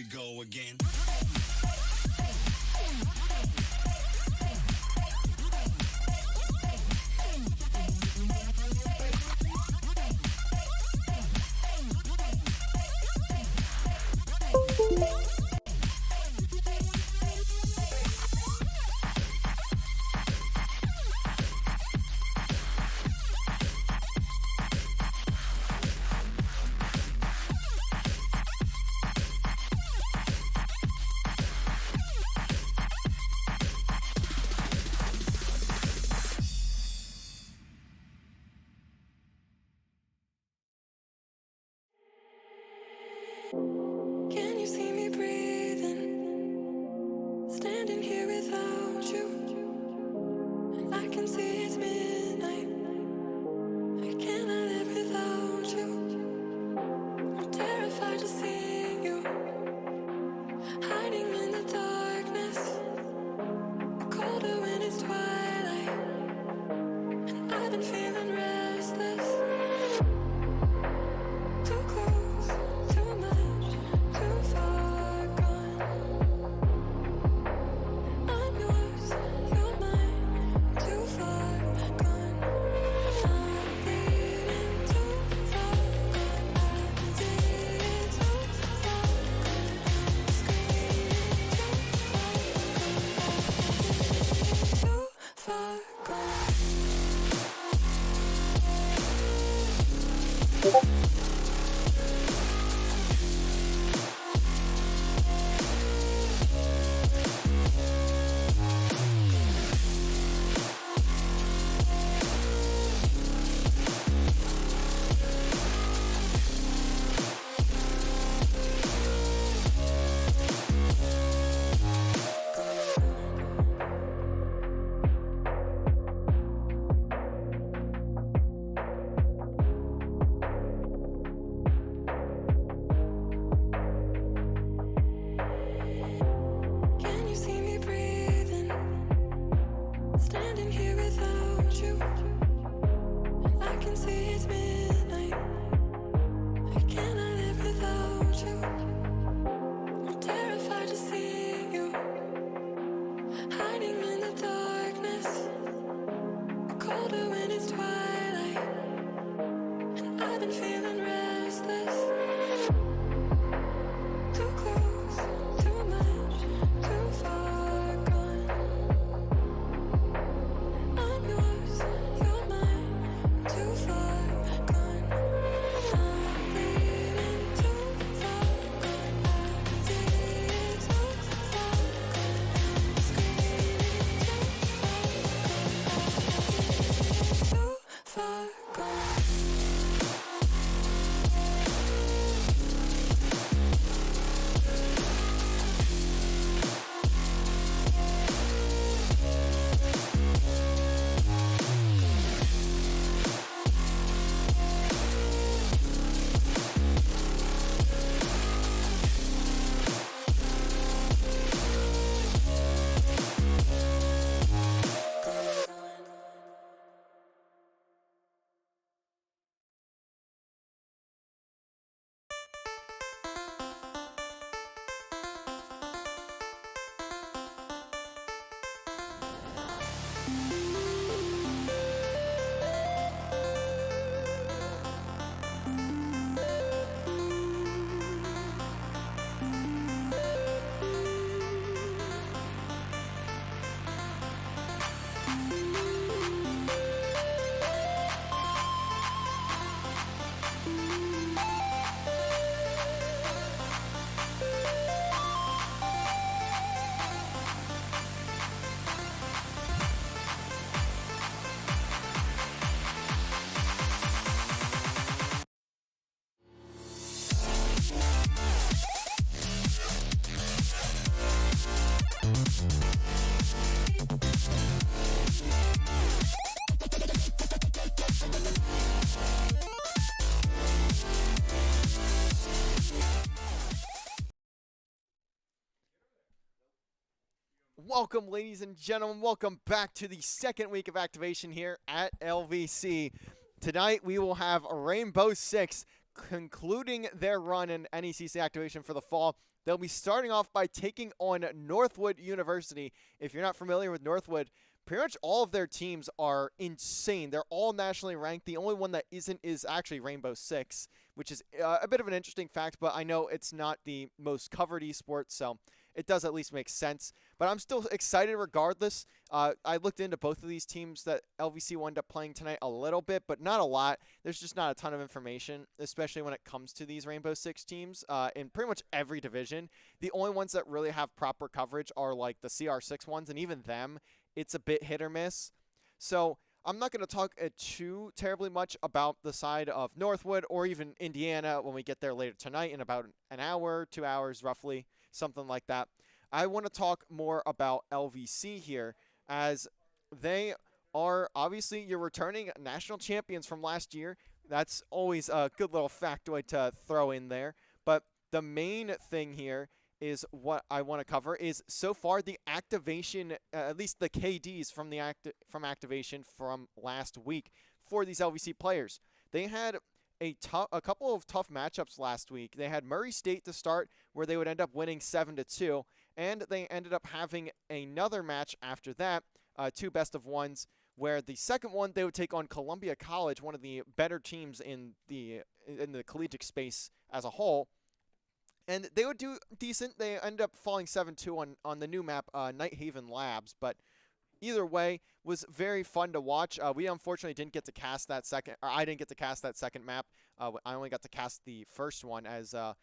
go again. Can you see me breathing? Standing here without you, and I can see it's midnight. I cannot live without you. I'm terrified to see you, hiding in the darkness, colder when it's twilight, and I've been feeling restless. Too close, too much, too far gone. I'm yours, you're mine, too far gone. I'm bleeding too far gone. I've been bleeding too far gone. I'm screaming too far gone. Can you see me breathing? Standing here without you, and I can see it's midnight. I cannot live without you. I'm terrified to see you, hiding in the darkness, colder when it's twilight, and I've been feeling restless. Too close, too much, too far gone. I'm yours, you're mine, too far gone. I'm bleeding too far gone. I've been bleeding too far gone. I'm screaming too far gone. Welcome, ladies and gentlemen. Welcome back to the second week of activation here at LVC. Tonight, we will have Rainbow Six concluding their run in NECC activation for the fall. They'll be starting off by taking on Northwood University. If you're not familiar with Northwood, pretty much all of their teams are insane. They're all nationally ranked. The only one that isn't is actually Rainbow Six, which is a bit of an interesting fact, but I know it's not the most covered esport, so it does at least make sense. But I'm still excited regardless. I looked into both of these teams that LVC will end up playing tonight a little bit, but not a lot. There's just not a ton of information, especially when it comes to these Rainbow Six teams in pretty much every division. The only ones that really have proper coverage are like the CR6 ones, and even them, it's a bit hit or miss. So I'm not going to talk too terribly much about the side of Northwood or even Indiana when we get there later tonight in about an hour, 2 hours roughly, something like that. I want to talk more about LVC here, as they are obviously your returning national champions from last year. That's always a good little factoid to throw in there. But the main thing here is what I want to cover is so far the activation, at least the KDs from the activation from last week for these LVC players. They had a couple of tough matchups last week. They had Murray State to start, where they would end up winning 7-2, and they ended up having another match after that, 2 best of ones, where the second one they would take on Columbia College, one of the better teams in the collegiate space as a whole. And they would do decent. They ended up falling 7-2 on the new map, Night Haven Labs. But either way, was very fun to watch. We unfortunately didn't get to cast that second, or I didn't get to cast that second map. I only got to cast the first one, as that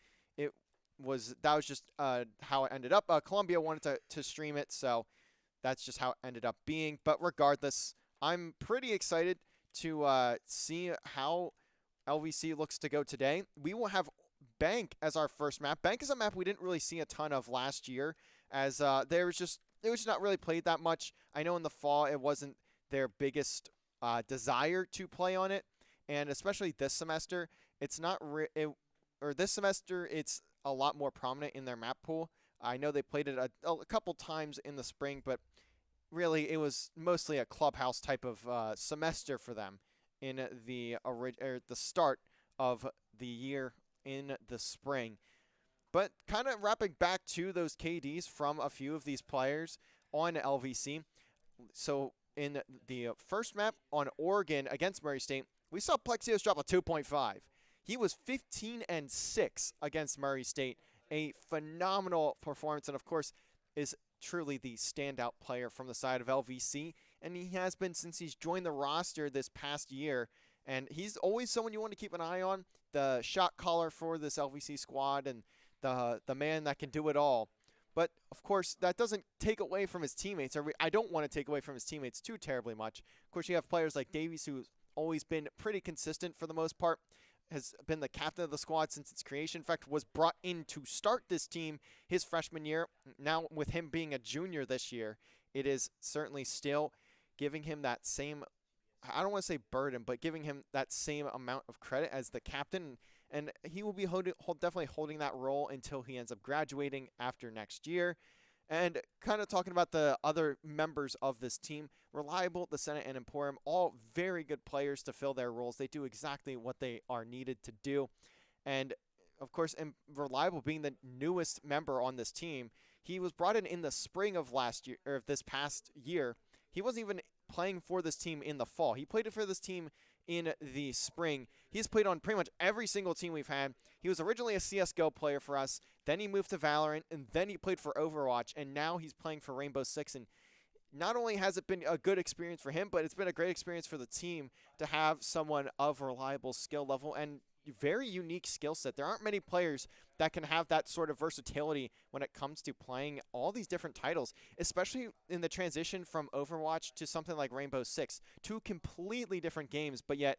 was just how it ended up. Columbia wanted to stream it, so that's just how it ended up being. But regardless, I'm pretty excited to see how LVC looks to go today. We will have Bank as our first map. Bank is a map we didn't really see a ton of last year, as it was just not really played that much. I know in the fall it wasn't their biggest desire to play on it, and especially this semester, it's not this semester it's a lot more prominent in their map pool. I know they played it a couple times in the spring, but really it was mostly a clubhouse type of semester for them in the start of the year in the spring. But kind of wrapping back to those KDs from a few of these players on LVC. So in the first map on Oregon against Murray State, we saw Plexios drop a 2.5. He was 15-6 against Murray State. A phenomenal performance, and of course is truly the standout player from the side of LVC, and he has been since he's joined the roster this past year. And he's always someone you want to keep an eye on, the shot caller for this LVC squad and the man that can do it all. But, of course, that doesn't take away from his teammates. I don't want to take away from his teammates too terribly much. Of course, you have players like Davies, who's always been pretty consistent for the most part, has been the captain of the squad since its creation. In fact, was brought in to start this team his freshman year. Now, with him being a junior this year, it is certainly still giving him that same, I don't want to say burden, but giving him that same amount of credit as the captain. And he will be definitely holding that role until he ends up graduating after next year. And kind of talking about the other members of this team, Reliable, the Senate, and Emporium, all very good players to fill their roles. They do exactly what they are needed to do. And, of course, Reliable being the newest member on this team, he was brought in the spring of last year, or this past year. He wasn't even playing for this team in the fall. He played for this team in the spring. He's played on pretty much every single team we've had. He was originally a CSGO player for us, then he moved to Valorant, and then he played for Overwatch, and now he's playing for Rainbow Six. And not only has it been a good experience for him, but it's been a great experience for the team to have someone of Reliable skill level and very unique skill set. There aren't many players that can have that sort of versatility when it comes to playing all these different titles, especially in the transition from Overwatch to something like Rainbow Six. 2 completely different games, but yet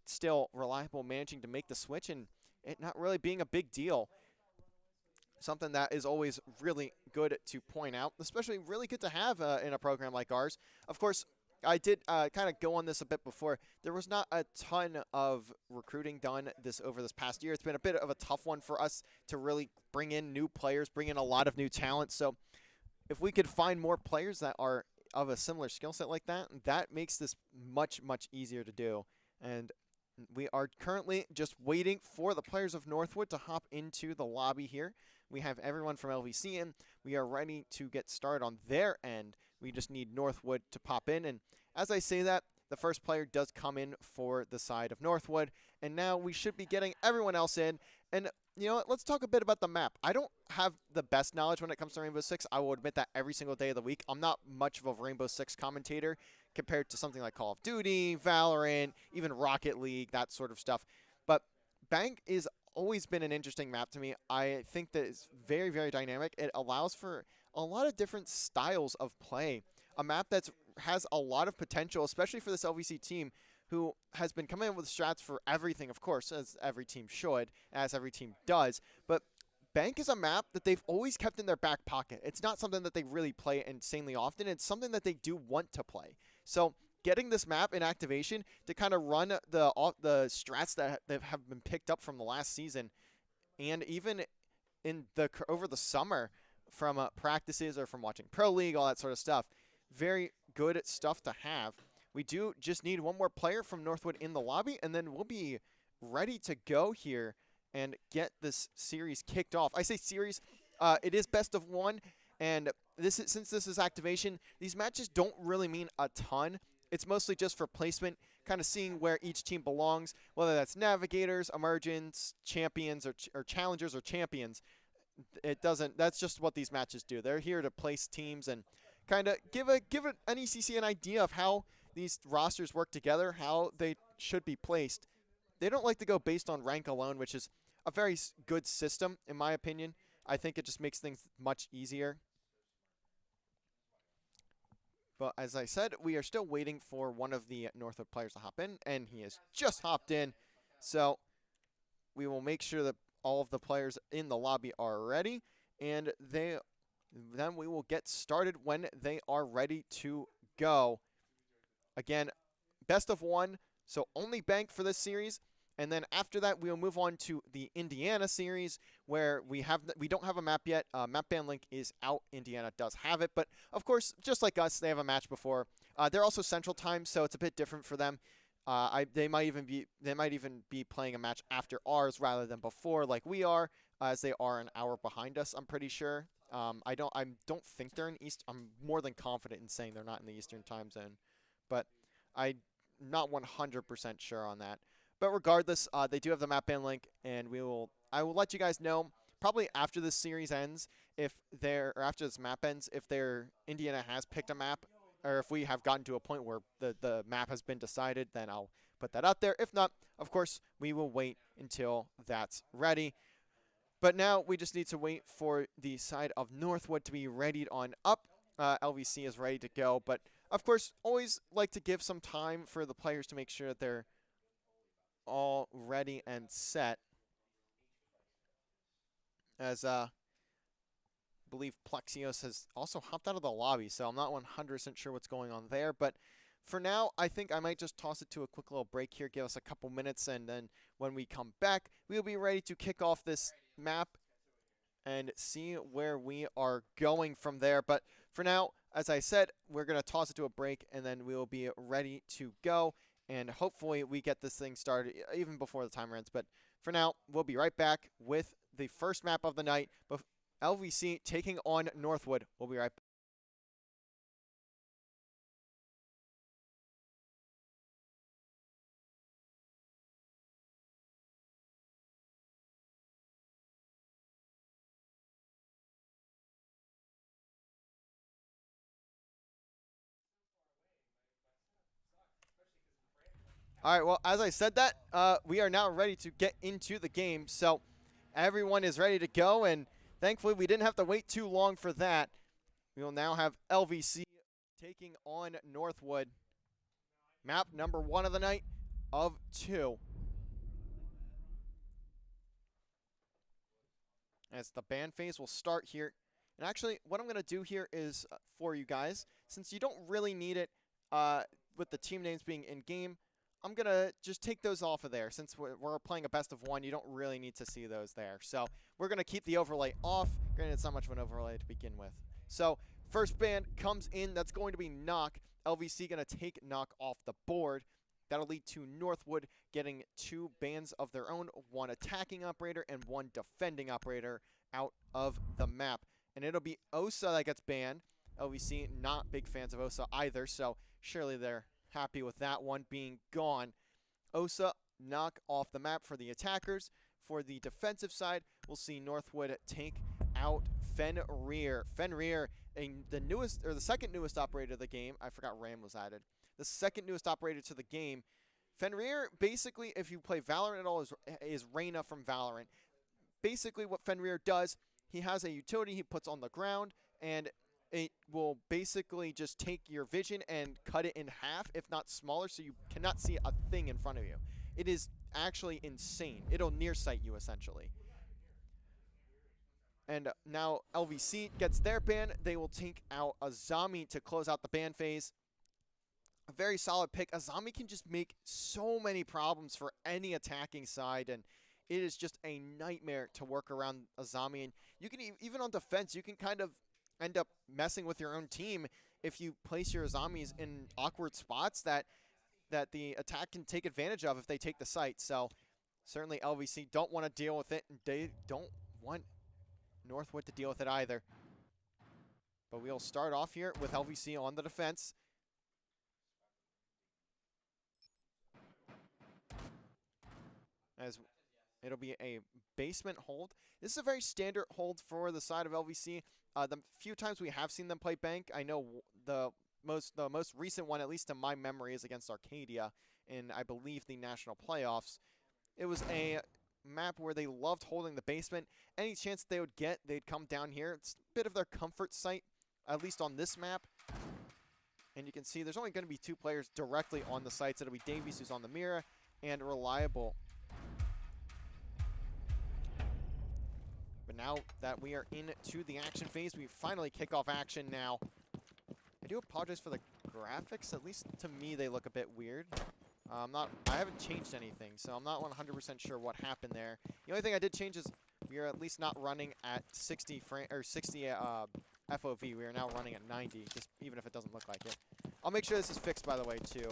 still Reliable managing to make the switch and it not really being a big deal. Something that is always really good to point out, especially really good to have in a program like ours. Of course, I did kind of go on this a bit before. There was not a ton of recruiting done over this past year. It's been a bit of a tough one for us to really bring in new players, bring in a lot of new talent. So if we could find more players that are of a similar skill set like that, that makes this much, much easier to do. And We are currently just waiting for the players of Northwood to hop into the lobby here. We have everyone from LVC in. We are ready to get started on their end. We just need Northwood to pop in. And as I say that, the first player does come in for the side of Northwood. And now we should be getting everyone else in. And you know what? Let's talk a bit about the map. I don't have the best knowledge when it comes to Rainbow Six. I will admit that every single day of the week. I'm not much of a Rainbow Six commentator compared to something like Call of Duty, Valorant, even Rocket League, that sort of stuff. But Bank is always been an interesting map to me. I think that it's very, very dynamic. It allows for a lot of different styles of play. A map that has a lot of potential, especially for this LVC team, who has been coming in with strats for everything, of course, as every team should, as every team does. But Bank is a map that they've always kept in their back pocket. It's not something that they really play insanely often. It's something that they do want to play. So getting this map in activation to kind of run the strats that have been picked up from the last season, and even in the over the summer from practices or from watching Pro League, all that sort of stuff. Very good stuff to have. We do just need one more player from Northwood in the lobby, and then we'll be ready to go here and get this series kicked off. I say series, it is best of one, and since this is activation, these matches don't really mean a ton. It's mostly just for placement, kind of seeing where each team belongs, whether that's navigators, emergents, champions, or challengers or champions. It doesn't. That's just what these matches do. They're here to place teams and kind of give an NECC an idea of how these rosters work together, how they should be placed. They don't like to go based on rank alone, which is a very good system, in my opinion. I think it just makes things much easier. But as I said, we are still waiting for one of the Northwood players to hop in, and he has just hopped in. So we will make sure that all of the players in the lobby are ready, and then we will get started when they are ready to go. Again, best of one, so only Bank for this series. And then after that, we'll move on to the Indiana series, where we don't have a map yet. Map ban link is out. Indiana does have it, but of course, just like us, they have a match before. They're also Central Time, so it's a bit different for them. They might even be playing a match after ours rather than before, like we are, as they are an hour behind us. I'm pretty sure. I don't think they're in East. I'm more than confident in saying they're not in the Eastern Time Zone, but I'm not 100% sure on that. But regardless, they do have the map ban link, and I will let you guys know probably after this series ends, or after this map ends, if Indiana has picked a map, or if we have gotten to a point where the map has been decided, then I'll put that out there. If not, of course, we will wait until that's ready. But now we just need to wait for the side of Northwood to be readied on up. LVC is ready to go, but of course, always like to give some time for the players to make sure that they're all ready and set. As I believe Plexios has also hopped out of the lobby, so I'm not 100% sure what's going on there. But for now, I think I might just toss it to a quick little break here, give us a couple minutes, and then when we come back, we'll be ready to kick off this map and see where we are going from there. But for now, as I said, we're going to toss it to a break, and then we will be ready to go. And hopefully we get this thing started even before the timer ends. But for now, we'll be right back with the first map of the night. LVC taking on Northwood. We'll be right back. All right, well, as I said that, we are now ready to get into the game. So everyone is ready to go, and thankfully we didn't have to wait too long for that. We will now have LVC taking on Northwood. Map number 1 of the night of 2. As the ban phase will start here. And actually, what I'm going to do here is for you guys, since you don't really need it with the team names being in-game, I'm going to just take those off of there. Since we're playing a best of 1, you don't really need to see those there. So we're going to keep the overlay off. Granted, it's not much of an overlay to begin with. So first ban comes in. That's going to be Knock. LVC going to take Knock off the board. That'll lead to Northwood getting 2 bans of their own, 1 attacking operator and 1 defending operator out of the map. And it'll be Osa that gets banned. LVC, not big fans of Osa either, so surely they're happy with that one being gone. Osa knock off the map for the attackers. For the defensive side, we'll see Northwood take out Fenrir. Fenrir, the second newest operator of the game. I forgot Ram was added. The second newest operator to the game. Fenrir, basically, if you play Valorant at all, is Reyna from Valorant. Basically, what Fenrir does, he has a utility he puts on the ground, and it will basically just take your vision and cut it in half, if not smaller, so you cannot see a thing in front of you. It is actually insane. It'll nearsight you, essentially. And now LVC gets their ban. They will take out Azami to close out the ban phase. A very solid pick. Azami can just make so many problems for any attacking side, and it is just a nightmare to work around Azami. And you can even on defense, you can kind of end up messing with your own team if you place your Azamis in awkward spots that the attack can take advantage of if they take the site. So certainly LVC don't want to deal with it, and they don't want Northwood to deal with it either. But we'll start off here with LVC on the defense. As it'll be a basement hold. This is a very standard hold for the side of LVC. The few times we have seen them play bank, I know the most recent one, at least in my memory, is against Arcadia in, I believe, the national playoffs. It was a map where they loved holding the basement. Any chance they would get, they'd come down here. It's a bit of their comfort site, at least on this map. And you can see there's only going to be 2 players directly on the sites. It'll be Davies, who's on the Mira, and Reliable. But now that we are into the action phase, we finally kick off action now. I do apologize for the graphics. At least to me, they look a bit weird. I haven't changed anything, so I'm not 100% sure what happened there. The only thing I did change is we are at least not running at 60 FOV. We are now running at 90, just even if it doesn't look like it. I'll make sure this is fixed, by the way, too.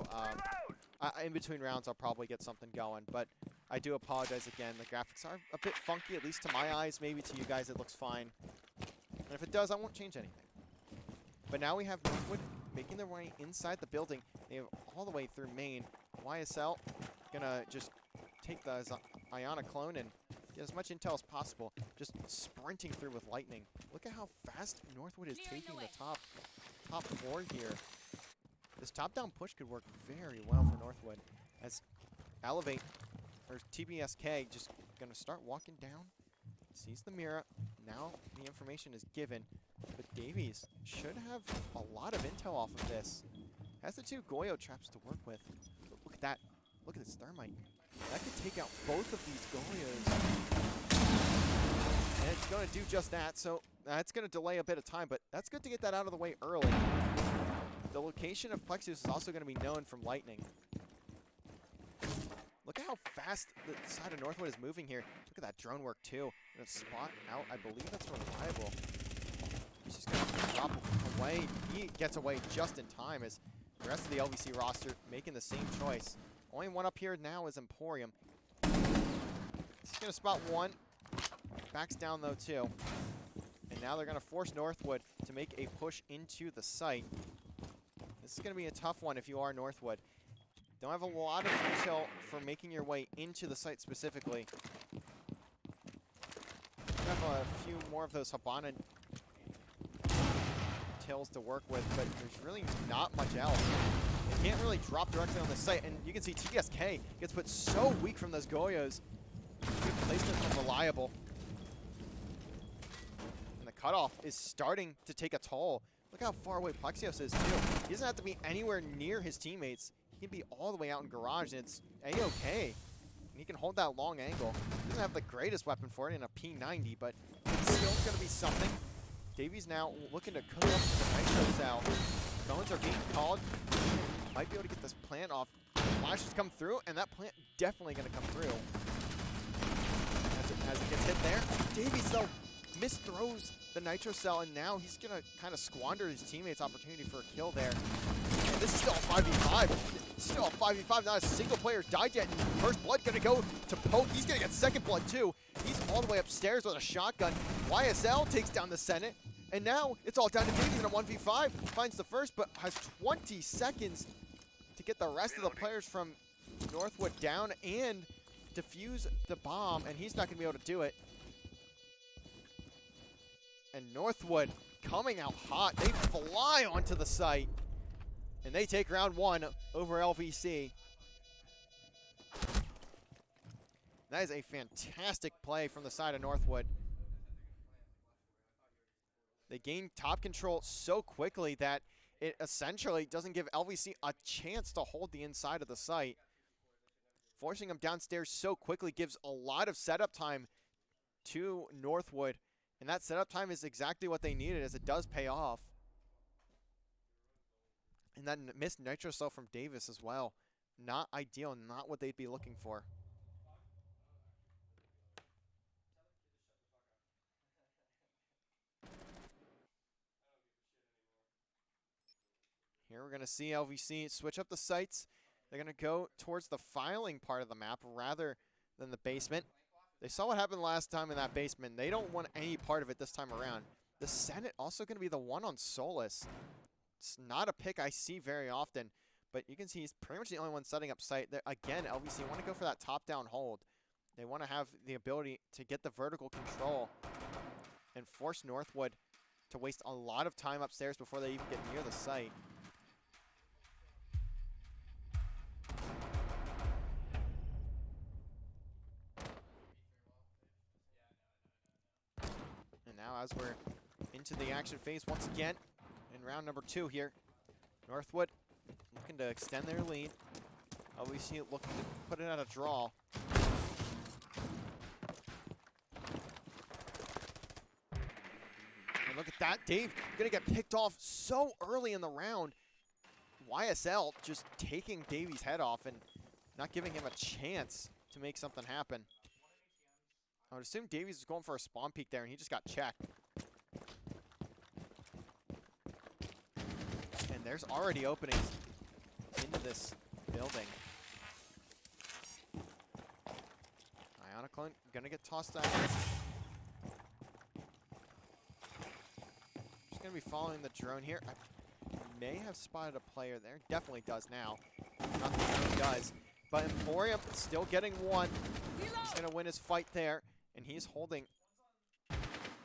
In between rounds, I'll probably get something going, but I do apologize again. The graphics are a bit funky, at least to my eyes. Maybe to you guys it looks fine. And if it does, I won't change anything. But now we have Northwood making their way inside the building. They have all the way through main. YSL gonna just take the Iona clone and get as much intel as possible. Just sprinting through with lightning. Look at how fast Northwood is taking the top floor here. This top-down push could work very well for Northwood. As Elevate, or TBSK, just gonna start walking down. Sees the Mira. Now the information is given. But Davies should have a lot of intel off of this. Has the 2 Goyo traps to work with. But look at that. Look at this thermite. That could take out both of these Goyos. And it's going to do just that. So that's going to delay a bit of time. But that's good to get that out of the way early. The location of Plexios is also going to be known from lightning. Look at how fast the side of Northwood is moving here. Look at that drone work, too. Gonna spot out. I believe that's Reliable. He's just going to drop away. He gets away just in time as the rest of the LVC roster making the same choice. Only one up here now is Emporium. He's going to spot one. Backs down, though, too. And now they're going to force Northwood to make a push into the site. This is going to be a tough one if you are Northwood. Don't have a lot of intel for making your way into the site specifically. Have a few more of those Habana tails to work with, but there's really not much else. They can't really drop directly on the site, and you can see TSK gets put so weak from those Goyos. Good placement from Reliable. And the cutoff is starting to take a toll. Look how far away Plexios is, too. He doesn't have to be anywhere near his teammates. He can be all the way out in garage, and it's A-okay. And he can hold that long angle. He doesn't have the greatest weapon for it in a P90, but it's still going to be something. Davies now looking to cook up the Nitro Cell. Phones are being called. Might be able to get this plant off. Flashes come through, and that plant definitely going to come through. As it gets hit there. Davies, though, misthrows the Nitro Cell, and now he's going to kind of squander his teammate's opportunity for a kill there. And this is still a 5v5. Still a 5v5, not a single player died yet. First blood gonna go to Poke. He's gonna get second blood too. He's all the way upstairs with a shotgun. YSL takes down the Senate. And now it's all down to Davies in a 1v5. Finds the first, but has 20 seconds to get the rest of the players from Northwood down and defuse the bomb. And he's not gonna be able to do it. And Northwood coming out hot. They fly onto the site. And they take round one over LVC. That is a fantastic play from the side of Northwood. They gain top control so quickly that it essentially doesn't give LVC a chance to hold the inside of the site. Forcing them downstairs so quickly gives a lot of setup time to Northwood. And that setup time is exactly what they needed, as it does pay off. And that missed nitro cell from Davis as well. Not ideal, not what they'd be looking for. Here we're going to see LVC switch up the sites. They're going to go towards the filing part of the map rather than the basement. They saw what happened last time in that basement. They don't want any part of it this time around. The Senate also going to be the one on Solus. It's not a pick I see very often, but you can see he's pretty much the only one setting up site. There, again, LVC want to go for that top-down hold. They want to have the ability to get the vertical control and force Northwood to waste a lot of time upstairs before they even get near the site. And now as we're into the action phase once again, in round number 2 here, Northwood looking to extend their lead. LVC looking to put it at a draw. And look at that, Dave gonna get picked off so early in the round. YSL just taking Davey's head off and not giving him a chance to make something happen. I would assume Davies was going for a spawn peek there, and he just got checked. And there's already openings into this building. Ionic gonna get tossed out. Just gonna be following the drone here. I may have spotted a player there. Definitely does now. Not the drone does. But Emporium still getting one. He's gonna win his fight there. And he's holding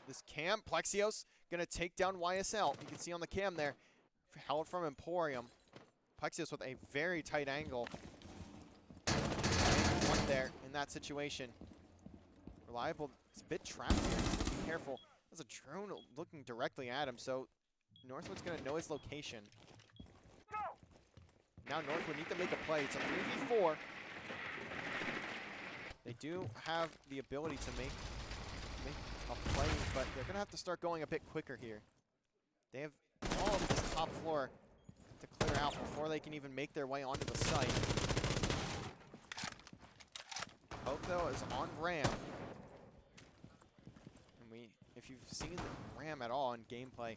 this cam. Plexios gonna take down YSL. You can see on the cam there, held from Emporium. Plexios with a very tight angle. One there in that situation. Reliable, it's a bit trapped here. Be careful. There's a drone looking directly at him, so Northwood's gonna know his location. Now Northwood need to make a play. It's a 3v4. They do have the ability to make a play, but they're going to have to start going a bit quicker here. They have all of this top floor to clear out before they can even make their way onto the site. Hope, though, is on Ram. And if you've seen the Ram at all in gameplay,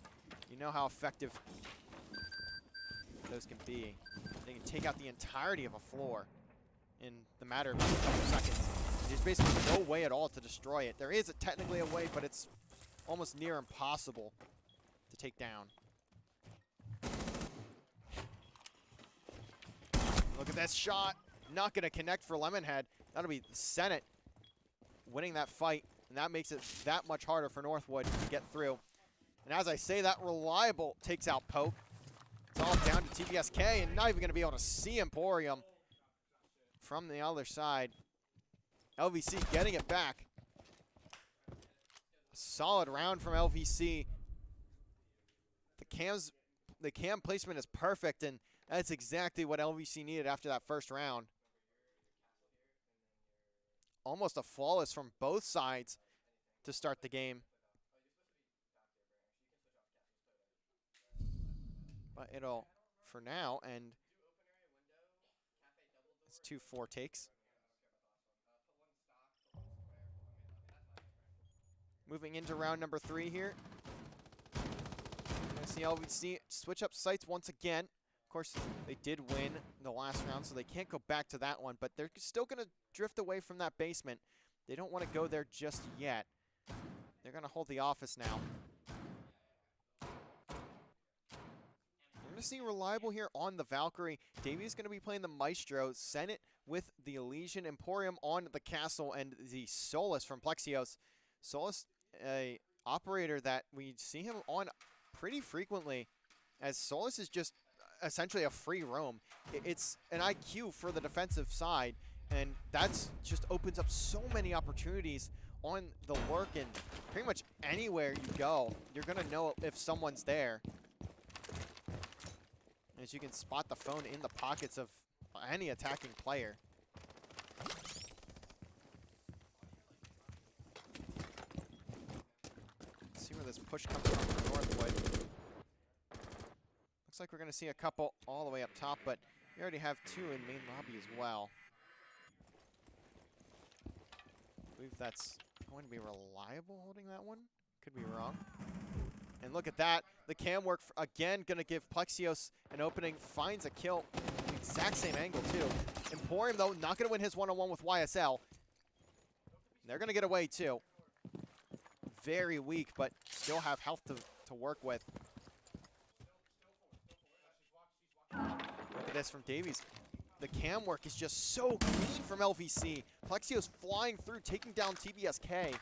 you know how effective those can be. They can take out the entirety of a floor in the matter of a couple seconds. There's basically no way at all to destroy it. There is technically a way, but it's almost near impossible to take down. Look at this shot. Not going to connect for Lemonhead. That'll be the Senate winning that fight, and that makes it that much harder for Northwood to get through. And as I say that, Reliable takes out Poke. It's all down to TBSK, and not even going to be able to see Emporium from the other side. LVC getting it back. A solid round from LVC. The cam placement is perfect, and that's exactly what LVC needed after that first round. Almost a flawless from both sides to start the game. But it'll, for now, end. It's 2-4 takes. Moving into round number 3 here. We're going to see LVC switch up sites once again. course, they did win the last round, so they can't go back to that one, but they're still going to drift away from that basement. They don't want to go there just yet. They're going to hold the office now. We're going to see Reliable here on the Valkyrie. Davey's going to be playing the Maestro. Senate with the Elysian Emporium on the Castle, and the Solus from Plexios. Solus, a operator that we see him on pretty frequently, as Solus is just essentially a free roam. It's an IQ for the defensive side, and that's just opens up so many opportunities on the lurk, and pretty much anywhere you go, you're going to know if someone's there. As you can spot the phone in the pockets of any attacking player. Let's see where this push comes from for Northwood. Looks like we're going to see a couple all the way up top, but we already have two in main lobby as well. I believe that's going to be Reliable holding that one. Could be wrong. And look at that. The cam work, again, going to give Plexios an opening. Finds a kill. The exact same angle, too. Emporium, though, not going to win his one-on-one with YSL. They're going to get away, too. Very weak, but still have health to work with. Look at this from Davies. The cam work is just so clean from LVC. Plexios flying through, taking down TBSK.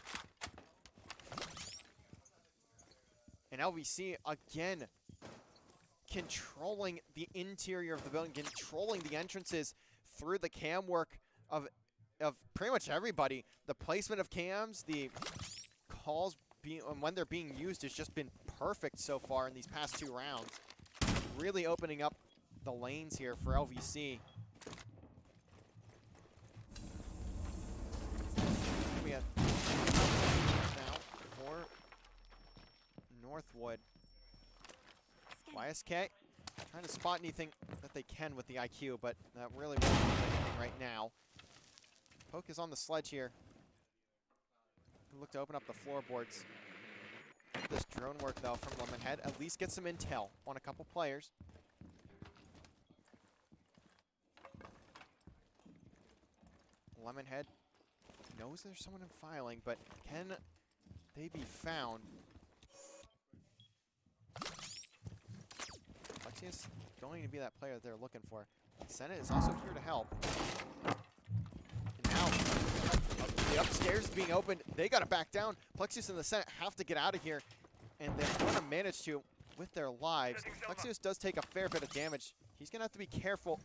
And LVC, again, controlling the interior of the building, controlling the entrances through the cam work of pretty much everybody. The placement of cams, the calls when they're being used has just been perfect so far in these past two rounds. Really opening up the lanes here for LVC. We have now for Northwood. YSK trying to spot anything that they can with the IQ, but that really won't do anything right now. Poke is on the sledge here. Look to open up the floorboards. This drone work, though, from Lemonhead at least get some intel on a couple players. Lemonhead knows there's someone in filing, but can they be found? Plexios going to be that player that they're looking for. Senate is also here to help. And now, the upstairs is being opened. They got to back down. Plexios and the Senate have to get out of here, and they're going to manage to with their lives. Plexios does take a fair bit of damage. He's going to have to be careful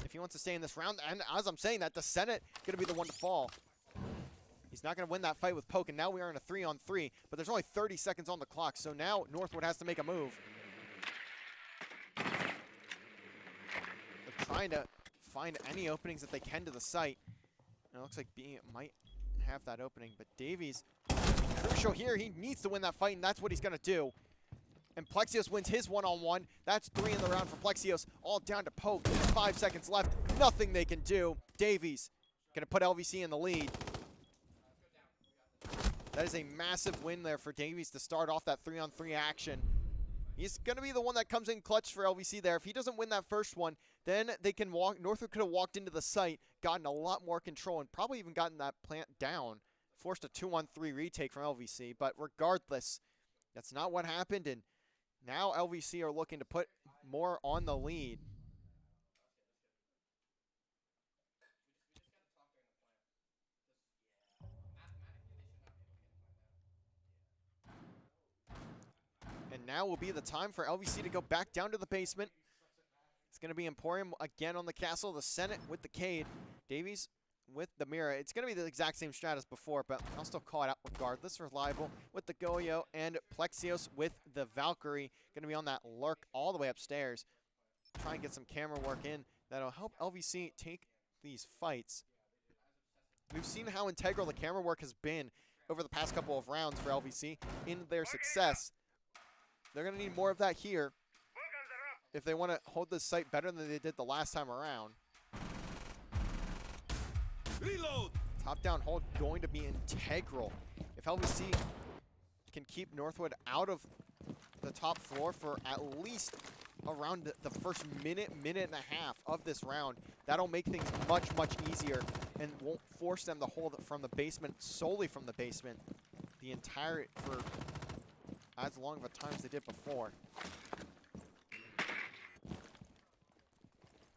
if he wants to stay in this round. And as I'm saying that, the Senate going to be the one to fall. He's not going to win that fight with Poke, and now we are in a 3-on-3, but there's only 30 seconds on the clock, so now Northwood has to make a move. They're trying to find any openings that they can to the site. And it looks like B might have that opening, but Davies, crucial here. He needs to win that fight, and that's what he's going to do. And Plexios wins his one-on-one. That's 3 in the round for Plexios. All down to Poke. 5 seconds left. Nothing they can do. Davies going to put LVC in the lead. That is a massive win there for Davies to start off that 3-on-3 action. He's going to be the one that comes in clutch for LVC there. If he doesn't win that first one, then they can walk. Northwood could have walked into the site, gotten a lot more control, and probably even gotten that plant down. Forced a 2-on-3 retake from LVC. But regardless, that's not what happened, and now LVC are looking to put more on the lead. And now will be the time for LVC to go back down to the basement. It's going to be Emporium again on the castle. The Senate with the Cade. Davies with the Mira. It's going to be the exact same strat as before, but I'll still call it out regardless. Reliable with the Goyo, and Plexios with the Valkyrie. Going to be on that lurk all the way upstairs. Try and get some camera work in. That'll help LVC take these fights. We've seen how integral the camera work has been over the past couple of rounds for LVC in their success. They're going to need more of that here if they want to hold this site better than they did the last time around. Reload. Top-down hold going to be integral. If LVC can keep Northwood out of the top floor for at least around the first minute and a half of this round. That'll make things much, much easier and won't force them to hold it from the basement, solely from the basement, the entire, for as long of a time as they did before.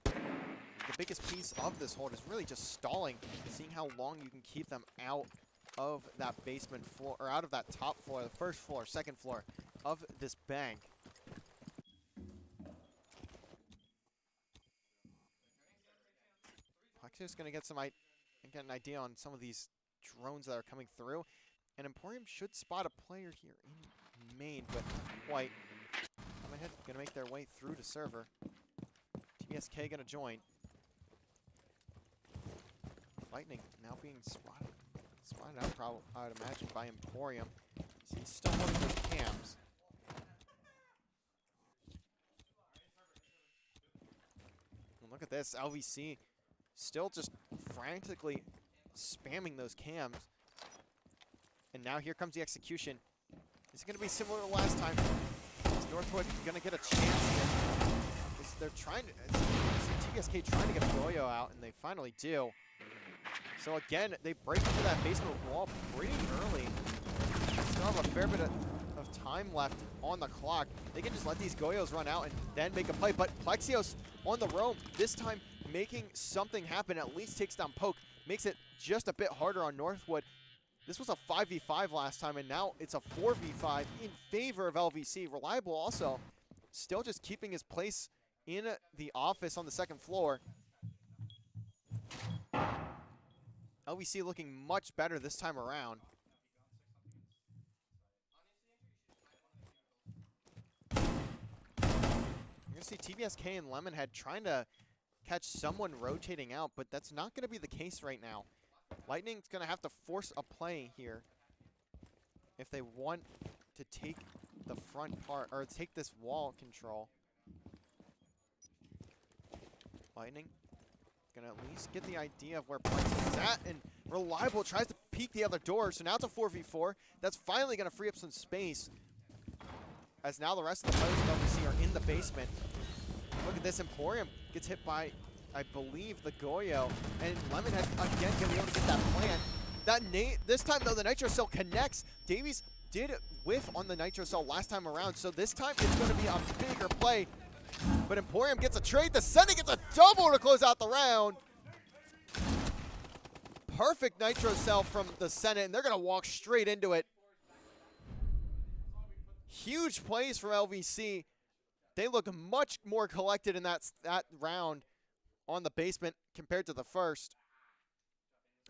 The biggest piece of this hold is really just stalling, seeing how long you can keep them out of that basement floor, or out of that top floor, the first floor, second floor of this bank. Plexios going to get an idea on some of these drones that are coming through, and Emporium should spot a player here in main, but not quite. Coming ahead, going to make their way through to server. TBSK going to join. Lightning now being spotted out, probably, I would imagine, by Emporium. So he's still holding those cams. And look at this, LVC still just frantically spamming those cams. And now here comes the execution. Is it going to be similar to last time? Is Northwood going to get a chance here? They're trying to, TBSK trying to get a Goyo out, and they finally do. So again, they break into that basement wall pretty early. Still have a fair bit of time left on the clock. They can just let these Goyos run out and then make a play. But Plexios on the roam, this time making something happen, at least takes down Poke. Makes it just a bit harder on Northwood. This was a 5v5 last time, and now it's a 4v5 in favor of LVC. Reliable also still just keeping his place in the office on the second floor. LVC looking much better this time around. You're going to see TBSK and Lemonhead trying to catch someone rotating out, but that's not going to be the case right now. Lightning's going to have to force a play here if they want to take the front part, or take this wall control. Lightning gonna at least get the idea of where Plex is at, and Reliable tries to peek the other door, so now it's a 4v4. That's finally gonna free up some space, as now the rest of the players of LVC are in the basement. Look at this, Emporium gets hit by, I believe, the Goyo, and Lemonhead again gonna be able to get that plant. This time though, the Nitro Cell connects. Davies did whiff on the Nitro Cell last time around, so this time it's gonna be a bigger play. But Emporium gets a trade. The Senate gets a double to close out the round. Perfect Nitro Cell from the Senate, and they're going to walk straight into it. Huge plays from LVC. They look much more collected in that round on the basement compared to the first.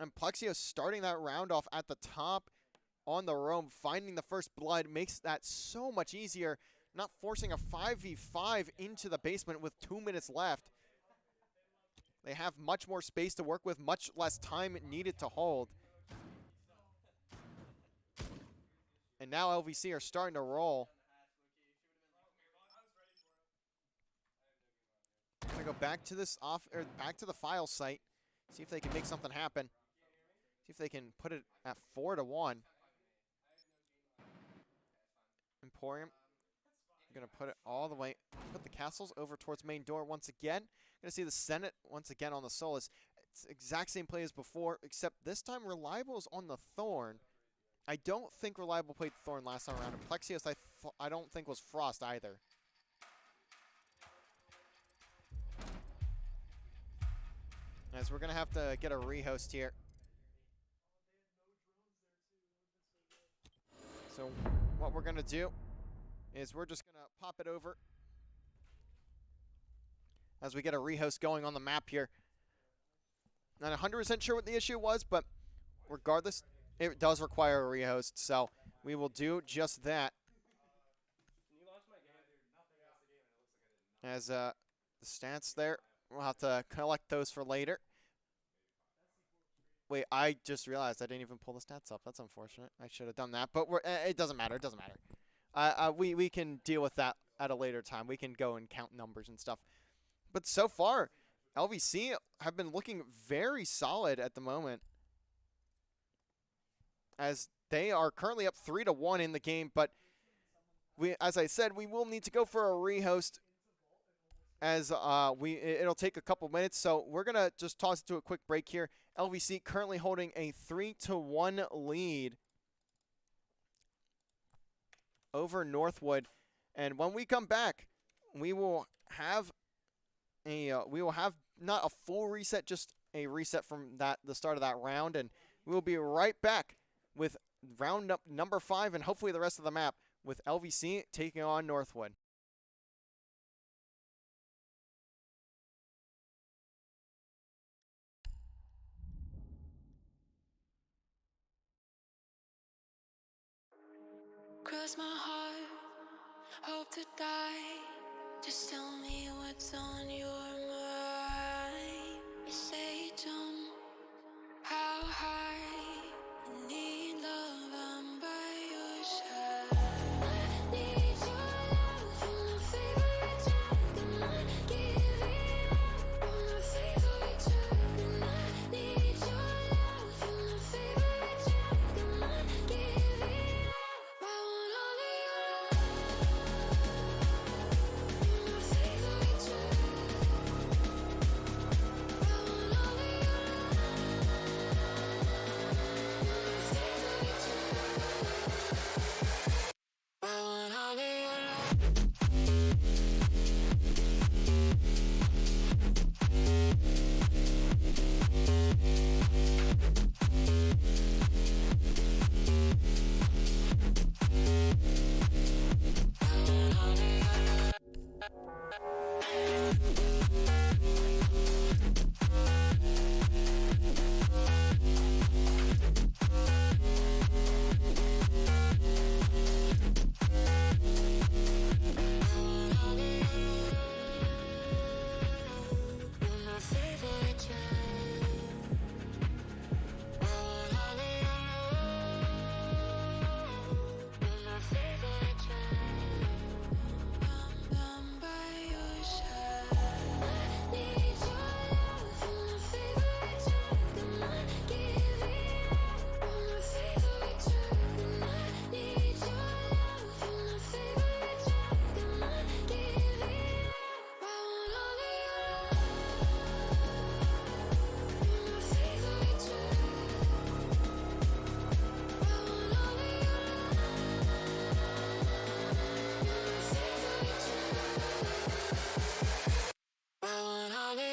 And Plexios starting that round off at the top on the roam, finding the first blood, makes that so much easier. Not forcing a 5v5 into the basement with 2 minutes left. They have much more space to work with, much less time needed to hold. And now LVC are starting to roll. I'm gonna go back to this back to the file site, see if they can make something happen. See if they can put it at 4-1. Emporium gonna put it all the way, put the castles over towards main door once again. Gonna see the Senate once again on the Solus. It's the exact same play as before, except this time Reliable is on the Thorn. I don't think Reliable played Thorn last time around, and Plexios I don't think was Frost either. As we're gonna have to get a rehost here. So what we're gonna do is we're just going to pop it over as we get a rehost going on the map here. Not 100% sure what the issue was, but regardless, it does require a rehost, so we will do just that. As the stats there, we'll have to collect those for later. Wait, I just realized I didn't even pull the stats up. That's unfortunate. I should have done that, but it doesn't matter. It doesn't matter. We can deal with that at a later time. We can go and count numbers and stuff. But so far, LVC have been looking very solid at the moment, as they are currently up 3-1 in the game. But as I said, we will need to go for a rehost as it'll take a couple minutes, so we're gonna just toss it to a quick break here. LVC currently holding a 3-1 lead over Northwood, and when we come back, we will have not a full reset, just a reset from the start of that round, and we will be right back with round number 5 and hopefully the rest of the map with LVC taking on Northwood. Cross my heart, hope to die. Just tell me what's on your mind. You say jump, how high? You need love, I'm by your side. I need your love, you're my favorite drug. I'm not giving up, you're my favorite drug. And I need your love, you're my favorite drug. I'm not giving up, I want all of your love. You're my favorite drug. I want all of your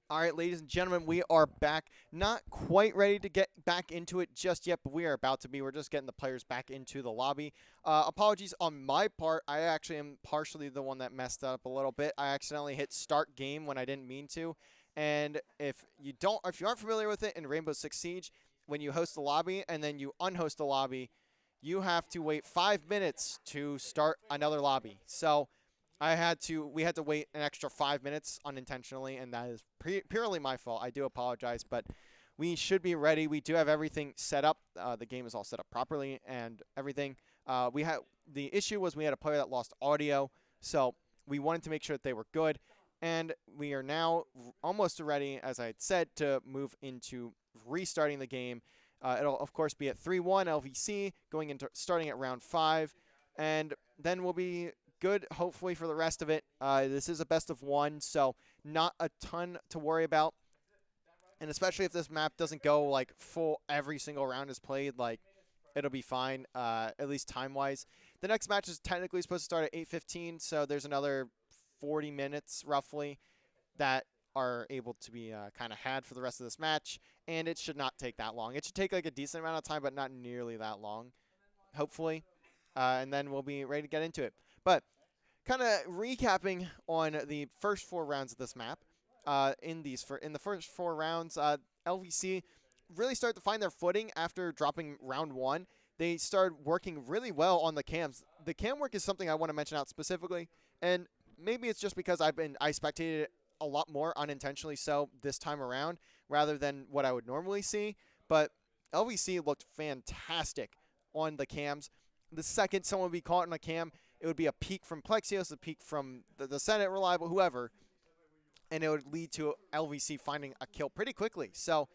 All right, ladies and gentlemen, we are back. Not quite ready to get back into it just yet, but we are about to be. We're just getting the players back into the lobby. Apologies on my part. I actually am partially the one that messed up a little bit. I accidentally hit start game when I didn't mean to. And if you aren't familiar with it in Rainbow Six Siege, when you host the lobby and then you unhost the lobby, you have to wait 5 minutes to start another lobby. So we had to wait an extra 5 minutes unintentionally, and that is purely my fault. I do apologize, but we should be ready. We do have everything set up. The game is all set up properly and everything. The issue was we had a player that lost audio, so we wanted to make sure that they were good, and we are now almost ready, as I had said, to move into restarting the game. It'll of course be at 3-1 LVC going into starting at round 5, and then we'll be good, hopefully, for the rest of it. This is a best of 1, so not a ton to worry about. And especially if this map doesn't go like full every single round is played, like it'll be fine, at least time-wise. The next match is technically supposed to start at 8:15, so there's another 40 minutes roughly that are able to be kind of had for the rest of this match, and it should not take that long. It should take like a decent amount of time, but not nearly that long, hopefully. And then we'll be ready to get into it. But kind of recapping on the first 4 rounds of this map, in the first 4 rounds, LVC really started to find their footing after dropping round 1. They started working really well on the cams. The cam work is something I want to mention out specifically, and maybe it's just because I spectated it a lot more unintentionally so this time around rather than what I would normally see. But LVC looked fantastic on the cams. The second someone would be caught on a cam, it would be a peek from Plexios, a peek from the Senate, Reliable, whoever, and it would lead to LVC finding a kill pretty quickly. So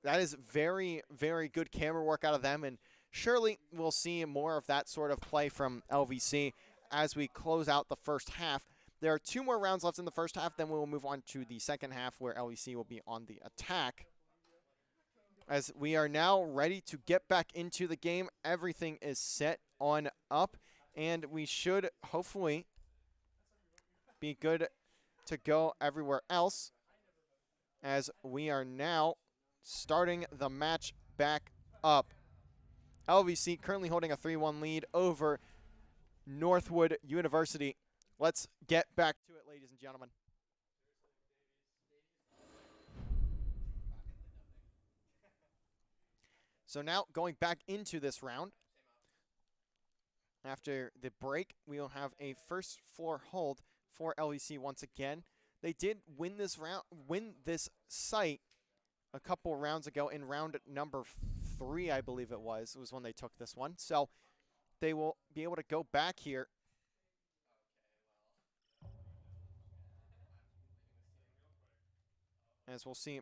that is very, very good camera work out of them, and surely we'll see more of that sort of play from LVC as we close out the first half. There are 2 more rounds left in the first half, then we will move on to the second half where LVC will be on the attack. As we are now ready to get back into the game, everything is set on up, and we should hopefully be good to go everywhere else as we are now starting the match back up. LVC currently holding a 3-1 lead over Northwood University. Let's get back to it, ladies and gentlemen. So now going back into this round. After the break, we will have a first floor hold for LVC once again. They did win this site a couple rounds ago in round number 3, I believe it was when they took this one. So they will be able to go back here. As we'll see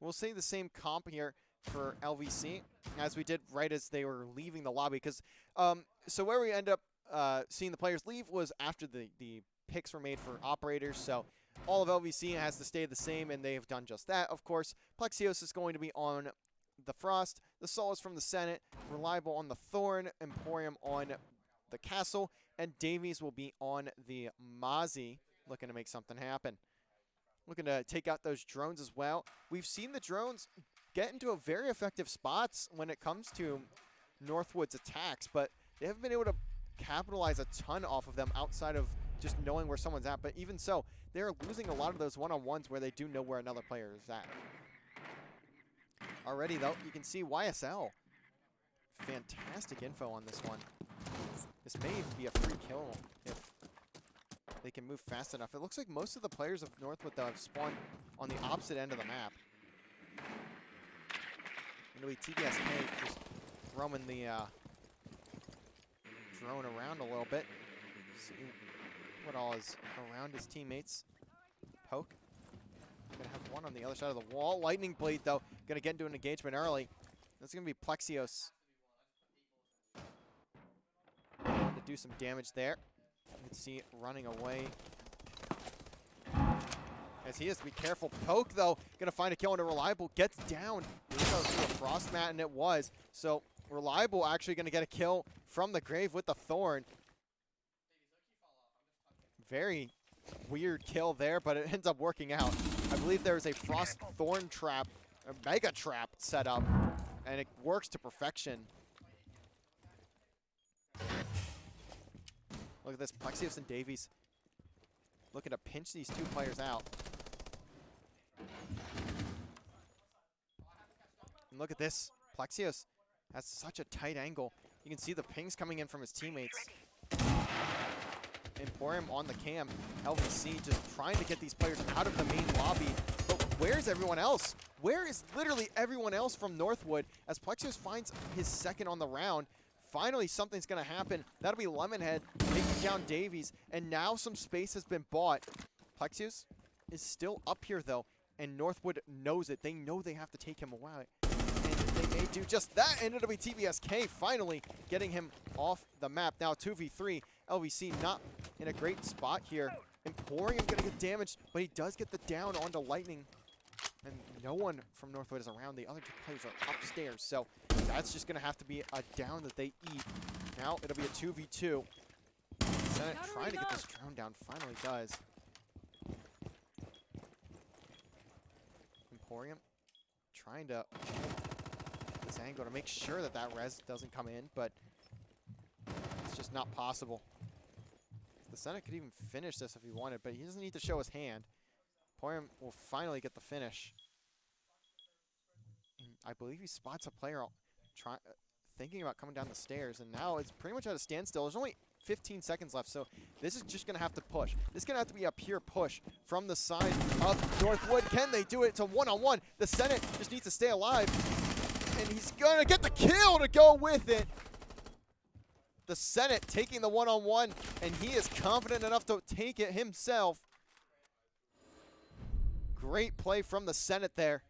we'll see the same comp here for LVC as we did right as they were leaving the lobby. Because so where we end up seeing the players leave was after the picks were made for operators. So all of LVC has to stay the same, and they have done just that. Of course, Plexios is going to be on the Frost, the Solace from the Senate, Reliable on the Thorn, Emporium on the Castle, and Davies will be on the Mozzie, looking to make something happen. Looking to take out those drones as well. We've seen the drones get into a very effective spots when it comes to Northwood's attacks, but they haven't been able to capitalize a ton off of them outside of just knowing where someone's at. But even so, they're losing a lot of those one-on-ones where they do know where another player is at. Already, though, you can see YSL. Fantastic info on this one. This may even be a free kill if they can move fast enough. It looks like most of the players of Northwood, though, have spawned on the opposite end of the map. It'll be TBSK just roaming the drone around a little bit. See what all is around his teammates. Poke. Gonna have one on the other side of the wall. Lightning Blade, though, gonna get into an engagement early. That's gonna be Plexios. Going to do some damage there. You can see it running away. As he has to be careful. Poke, though, gonna find a kill into Reliable. Gets down. Here goes to a Frost Mat, and it was. So Reliable actually gonna get a kill from the grave with the Thorn. Very weird kill there, but it ends up working out. I believe there is a Frost Thorn trap, a Mega Trap set up, and it works to perfection. Look at this, Plexios and Davies looking to pinch these two players out. And look at this, Plexios has such a tight angle. You can see the pings coming in from his teammates. Emporium on the cam. LVC just trying to get these players out of the main lobby. But where's everyone else? Where is literally everyone else from Northwood as Plexios finds his second on the round? Finally, something's going to happen. That'll be Lemonhead taking down Davies. And now some space has been bought. Plexios is still up here, though. And Northwood knows it. They know they have to take him away. And they may do just that. And it'll be TBSK finally getting him off the map. Now 2v3. LVC not in a great spot here. Emporium going to get damaged, but he does get the down onto Lightning. And no one from Northwood is around. The other two players are upstairs. So that's just going to have to be a down that they eat. Now it'll be a 2v2. Senate trying to get this drone down. Finally does. Emporium trying to this angle to make sure that that res doesn't come in, but it's just not possible. The Senate could even finish this if he wanted, but he doesn't need to show his hand. Emporium will finally get the finish. And I believe he spots a player thinking about coming down the stairs, and now it's pretty much at a standstill. There's only 15 seconds left, so this is just going to have to push. This is going to have to be a pure push from the side of Northwood. Can they do it? It's a one-on-one. The Senate just needs to stay alive, and he's going to get the kill to go with it. The Senate taking the one-on-one, and he is confident enough to take it himself. Great play from the Senate there.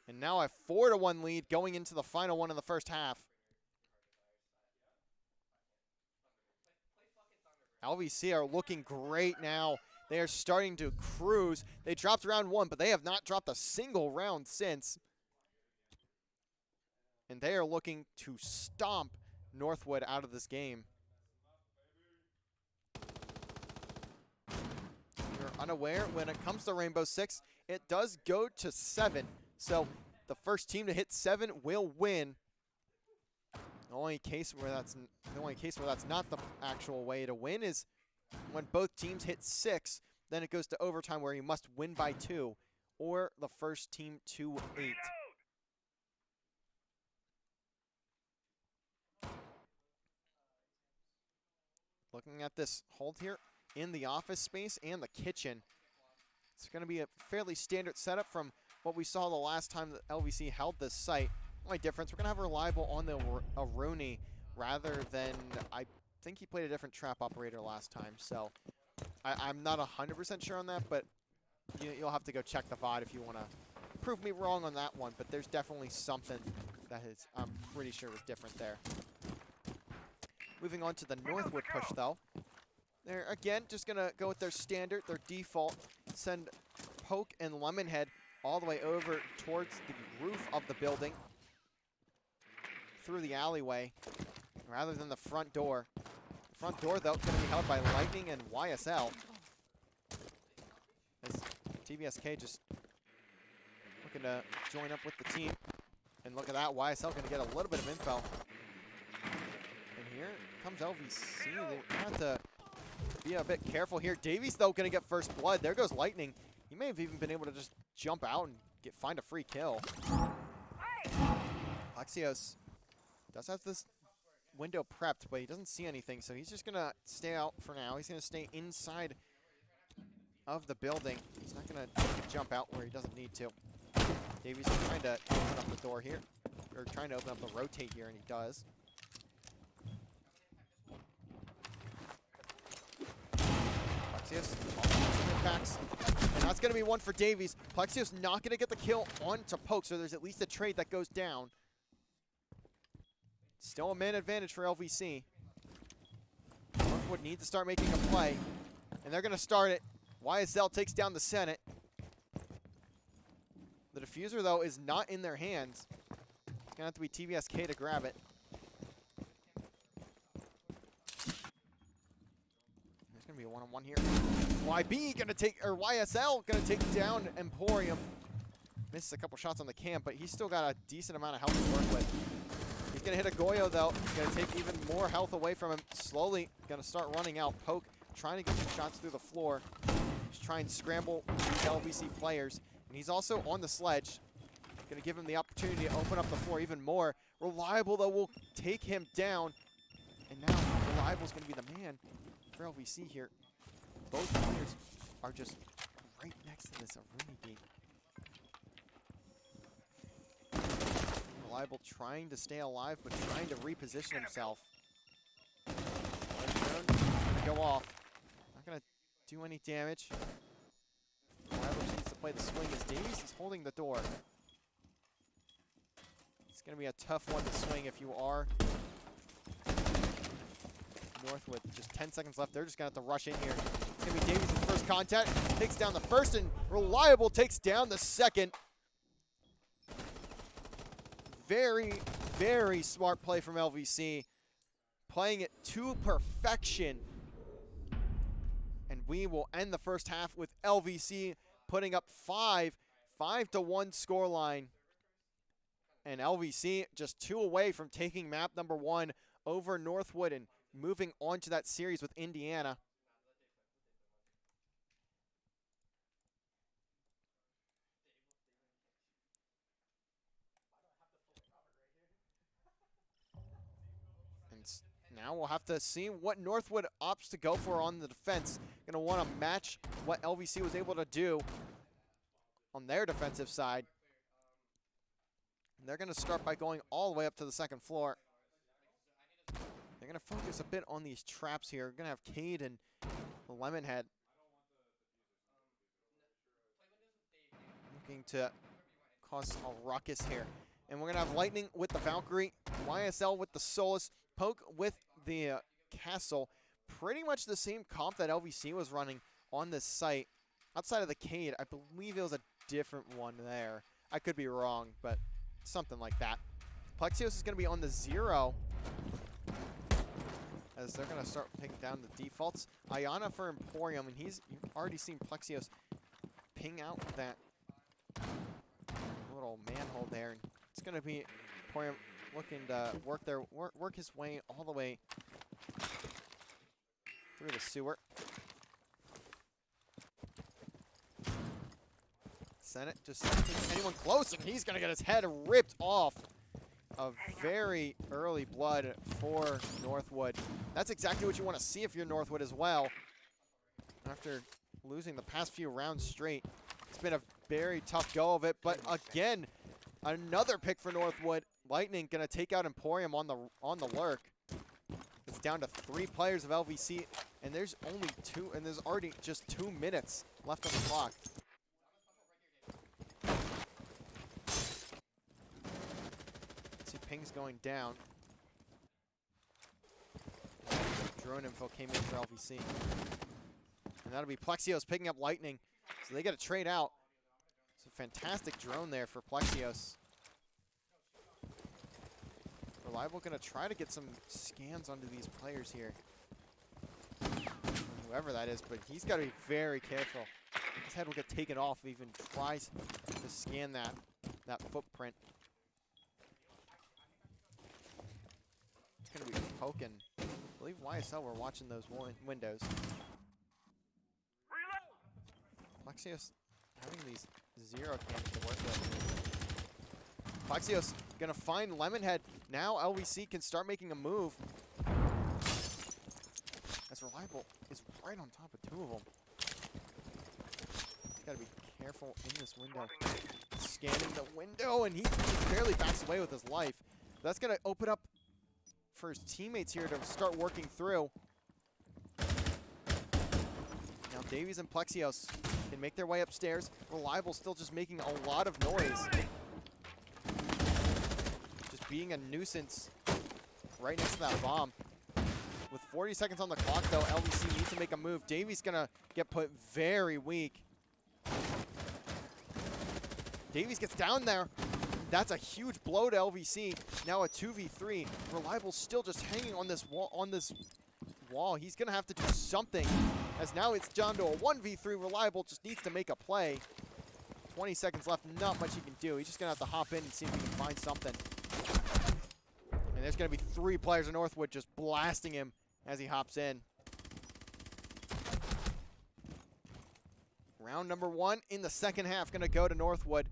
And now a 4-1 lead going into the final one in the first half. LVC are looking great now. They are starting to cruise. They dropped round 1, but they have not dropped a single round since. And they are looking to stomp Northwood out of this game. If you're unaware, when it comes to Rainbow Six, it does go to 7. So the first team to hit 7 will win. The only case where that's not the actual way to win is when both teams hit 6. Then it goes to overtime where you must win by 2, or the first team to 8. Looking at this hold here in the office space and the kitchen. It's going to be a fairly standard setup from what we saw the last time that LVC held this site. Only difference, we're going to have Reliable on the Aruni rather than, I think he played a different trap operator last time. So I'm not 100% sure on that, but you'll have to go check the VOD if you want to prove me wrong on that one. But there's definitely something that is, I'm pretty sure was different there. Moving on to the Northwood push, though. They're, again, just going to go with their standard, their default. Send Poke and Lemonhead all the way over towards the roof of the building. Through the alleyway, rather than the front door. The front door, though, going to be held by Lightning and YSL. As TBSK just looking to join up with the team. And look at that, YSL going to get a little bit of info. And here comes LVC. They have to be a bit careful here. Davies, though, going to get first blood. There goes Lightning. He may have even been able to just jump out and find a free kill. Plexios does have this window prepped, but he doesn't see anything, so he's just going to stay out for now. He's going to stay inside of the building. He's not going to jump out where he doesn't need to. Davies is trying to open up the door here, or trying to open up the rotate here, and he does. Plexios some impacts, and that's going to be one for Davies. Plexios not going to get the kill onto Poke, so there's at least a trade that goes down. Still a man advantage for LVC. Northwood needs to start making a play, and they're going to start it. YSL takes down the Senate. The diffuser, though, is not in their hands. It's going to have to be TBSK to grab it. There's going gonna be a one-on-one here. YB gonna take, or YSL gonna take down Emporium. Misses a couple shots on the camp, but he's still got a decent amount of health to work with. He's gonna hit a Goyo though. Gonna take even more health away from him. Slowly gonna start running out. Poke trying to get some shots through the floor. Just try and scramble these LVC players. And he's also on the sledge. Gonna give him the opportunity to open up the floor even more. Reliable though will take him down. And now Reliable's gonna be the man for LVC here. Both players are just right next to this arena gate. Reliable trying to stay alive, but trying to reposition himself. Gonna go off. Not gonna do any damage. Reliable just needs to play the swing as Davies is holding the door. It's gonna be a tough one to swing if you are Northwood. Just 10 seconds left. They're just gonna have to rush in here. It's gonna be Davies' first contact. Takes down the first, and Reliable takes down the second. Very, very smart play from LVC. Playing it to perfection. And we will end the first half with LVC putting up 5-1 scoreline. And LVC just 2 away from taking map number 1 over Northwood and moving on to that series with Indiana. Now we'll have to see what Northwood opts to go for on the defense. Going to want to match what LVC was able to do on their defensive side. And they're going to start by going all the way up to the second floor. They're going to focus a bit on these traps here. We're going to have Cade and Lemonhead looking to cause a ruckus here. And we're going to have Lightning with the Valkyrie, YSL with the Solus, Poke with the Castle. Pretty much the same comp that LVC was running on this site. Outside of the Cade, I believe it was a different one there. I could be wrong, but something like that. Plexios is going to be on the 0. As they're going to start taking down the defaults. Ayana for Emporium, and you've already seen Plexios ping out that little manhole there. It's going to be Emporium looking to work his way all the way through the sewer. Senate just anyone close, and he's going to get his head ripped off. A very early blood for Northwood. That's exactly what you want to see if you're Northwood as well. After losing the past few rounds straight, it's been a very tough go of it. But again, another pick for Northwood. Lightning gonna take out Emporium on the lurk. It's down to 3 players of LVC, and there's only 2, and there's already just 2 minutes left on the clock. See pings going down. Drone info came in for LVC. And that'll be Plexios picking up Lightning. So they got to trade out. It's a fantastic drone there for Plexios. Reliable going to try to get some scans onto these players here. Whoever that is, but he's got to be very careful. His head will get taken off if he even tries to scan that footprint. It's going to be Poken. I believe YSL were watching those windows. Plexios having these 0 cannons to work with. Plexios gonna find Lemonhead. Now LVC can start making a move. As Reliable is right on top of 2 of them. He's gotta be careful in this window. Scanning the window, and he barely backs away with his life. That's gonna open up for his teammates here to start working through. Now Davies and Plexios can make their way upstairs. Reliable still just making a lot of noise. Just being a nuisance right next to that bomb. With 40 seconds on the clock, though, LVC needs to make a move. Davies gonna get put very weak. Davies gets down there. That's a huge blow to LVC. Now a 2v3. Reliable still just hanging on this wall. He's gonna have to do something as now it's down to a 1v3. Reliable just needs to make a play. 20 seconds left, not much he can do. He's just going to have to hop in and see if he can find something. And there's going to be 3 players in Northwood just blasting him as he hops in. Round number 1 in the second half going to go to Northwood.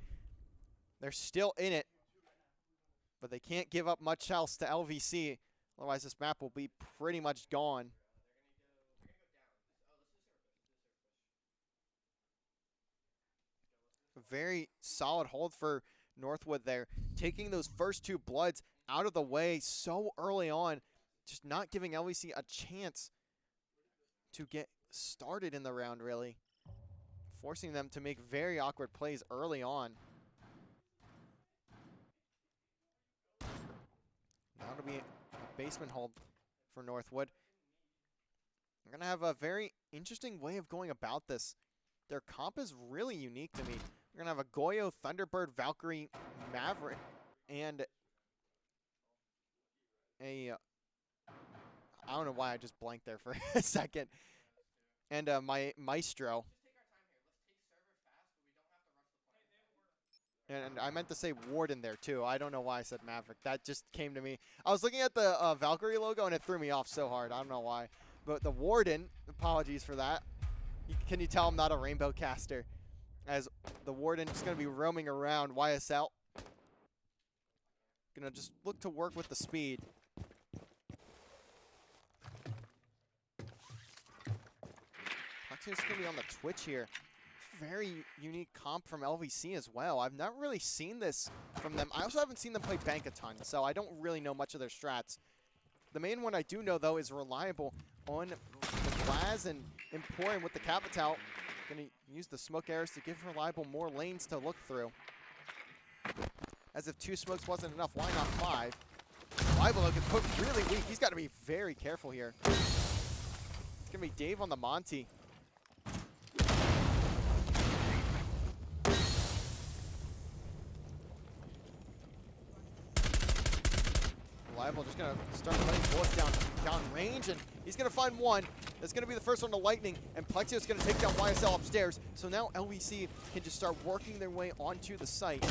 They're still in it, but they can't give up much else to LVC. Otherwise, this map will be pretty much gone. A very solid hold for Northwood there. Taking those first 2 bloods out of the way so early on. Just not giving LVC a chance to get started in the round, really. Forcing them to make very awkward plays early on. Now it'll be a basement hold for Northwood. They're going to have a very interesting way of going about this. Their comp is really unique to me. We're going to have a Goyo, Thunderbird, Valkyrie, Maverick, and a... I don't know why I just blanked there for a second. And my Maestro. And I meant to say Warden there, too. I don't know why I said Maverick. That just came to me. I was looking at the Valkyrie logo, and it threw me off so hard. I don't know why. But the Warden, apologies for that. Can you tell I'm not a Rainbow caster? As the Warden is going to be roaming around YSL. Going to just look to work with the speed. Plexios going to be on the Twitch here. Very unique comp from LVC as well. I've not really seen this from them. I also haven't seen them play Bank a ton, so I don't really know much of their strats. The main one I do know, though, is Reliable on the Glaz and Emporium with the Capital. Going to use the smoke arrows to give Reliable more lanes to look through. As if 2 smokes wasn't enough, why not 5? Reliable looking put really weak. He's got to be very careful here. It's going to be Dave on the Monty. Reliable just going to start letting bullets down range, and he's going to find one. That's going to be the first one to Lightning, and Plexio is going to take down YSL upstairs. So now LVC can just start working their way onto the site.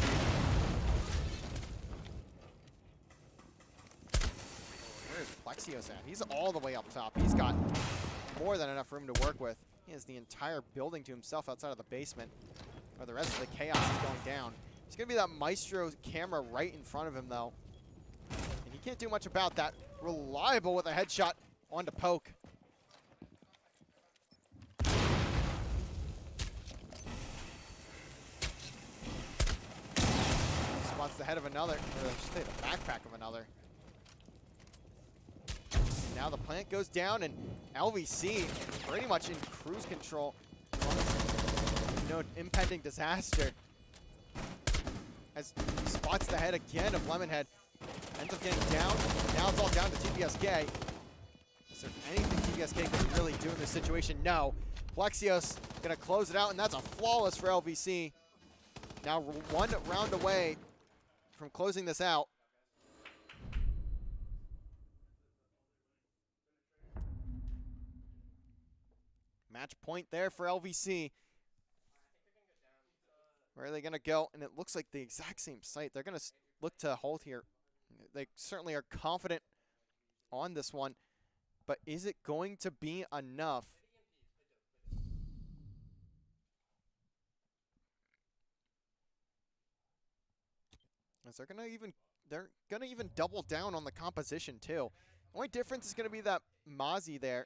Where is Plexios at? He's all the way up top. He's got more than enough room to work with. He has the entire building to himself outside of the basement, where the rest of the chaos is going down. There's going to be that Maestro camera right in front of him, though. And he can't do much about that. Reliable with a headshot onto Poke. Spots the head of another, or I should say the backpack of another. Now the plant goes down, and LVC pretty much in cruise control. No impending disaster. As he spots the head again of Lemonhead. Ends up getting down. Now it's all down to TPSK. Is there anything TPSK can really do in this situation? No. Plexios going to close it out, and that's a flawless for LVC. Now 1 round away from closing this out. Match point there for LVC. Where are they going to go? And it looks like the exact same site. They're going to look to hold here. They certainly are confident on this one. But is it going to be enough? As they're gonna even double down on the composition too. The only difference is gonna be that Mozzie there.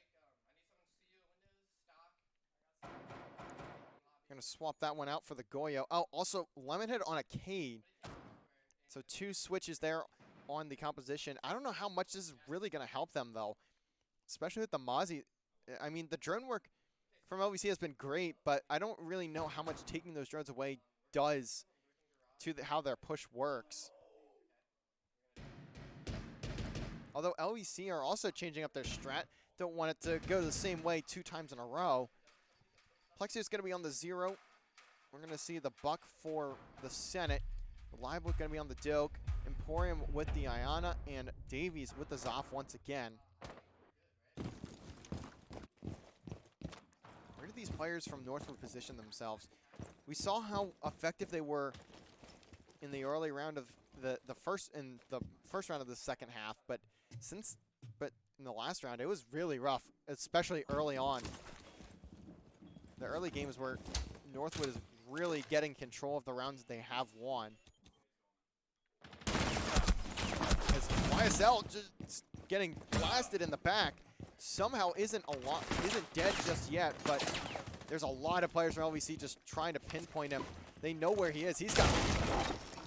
Gonna swap that one out for the Goyo. Oh, also Lemonhead on a Cade. So 2 switches there on the composition. I don't know how much this is really gonna help them though. Especially with the Mozzie. I mean, the drone work from LVC has been great, but I don't really know how much taking those drones away does to how their push works. Although LVC are also changing up their strat. Don't want it to go the same way 2 times in a row. Plexio is going to be on the 0. We're going to see the Buck for the Senate. Reliable is going to be on the Doke. Emporium with the Iana. And Davies with the Zoff once again. these players from Northwood position themselves. We saw how effective they were in the early round of the first round of the second half, but in the last round it was really rough, especially early on. The early games where Northwood is really getting control of the rounds that they have won. As YSL just getting blasted in the back. Somehow isn't dead just yet, but there's a lot of players from LVC just trying to pinpoint him. They know where he is. He's got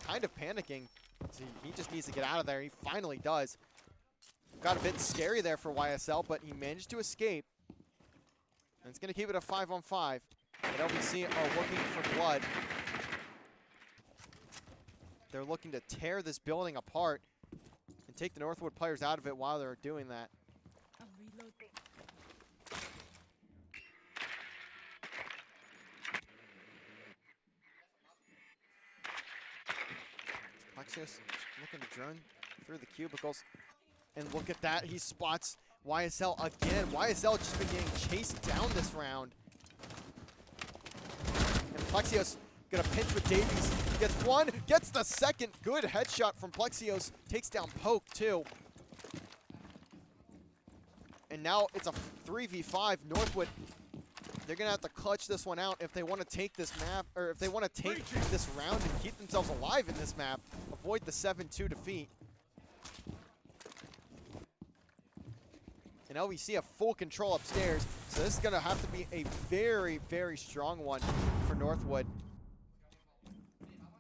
kind of panicking. So he just needs to get out of there. He finally does. Got a bit scary there for YSL, but he managed to escape. And it's going to keep it a 5-on-5. But LVC are looking for blood. They're looking to tear this building apart and take the Northwood players out of it while they're doing that. Plexios looking to drone through the cubicles. And look at that, he spots YSL again. YSL just been getting chased down this round. And Plexios gonna pinch with Davies. Gets one, gets the second. Good headshot from Plexios. Takes down Poke too. And now it's a 3v5. Northwood, they're gonna have to clutch this one out if they want to take this map, or if they want to take this round and keep themselves alive in this map. Avoid the 7-2 defeat. And LVC have full control upstairs, so this is gonna have to be a very, very strong one for Northwood.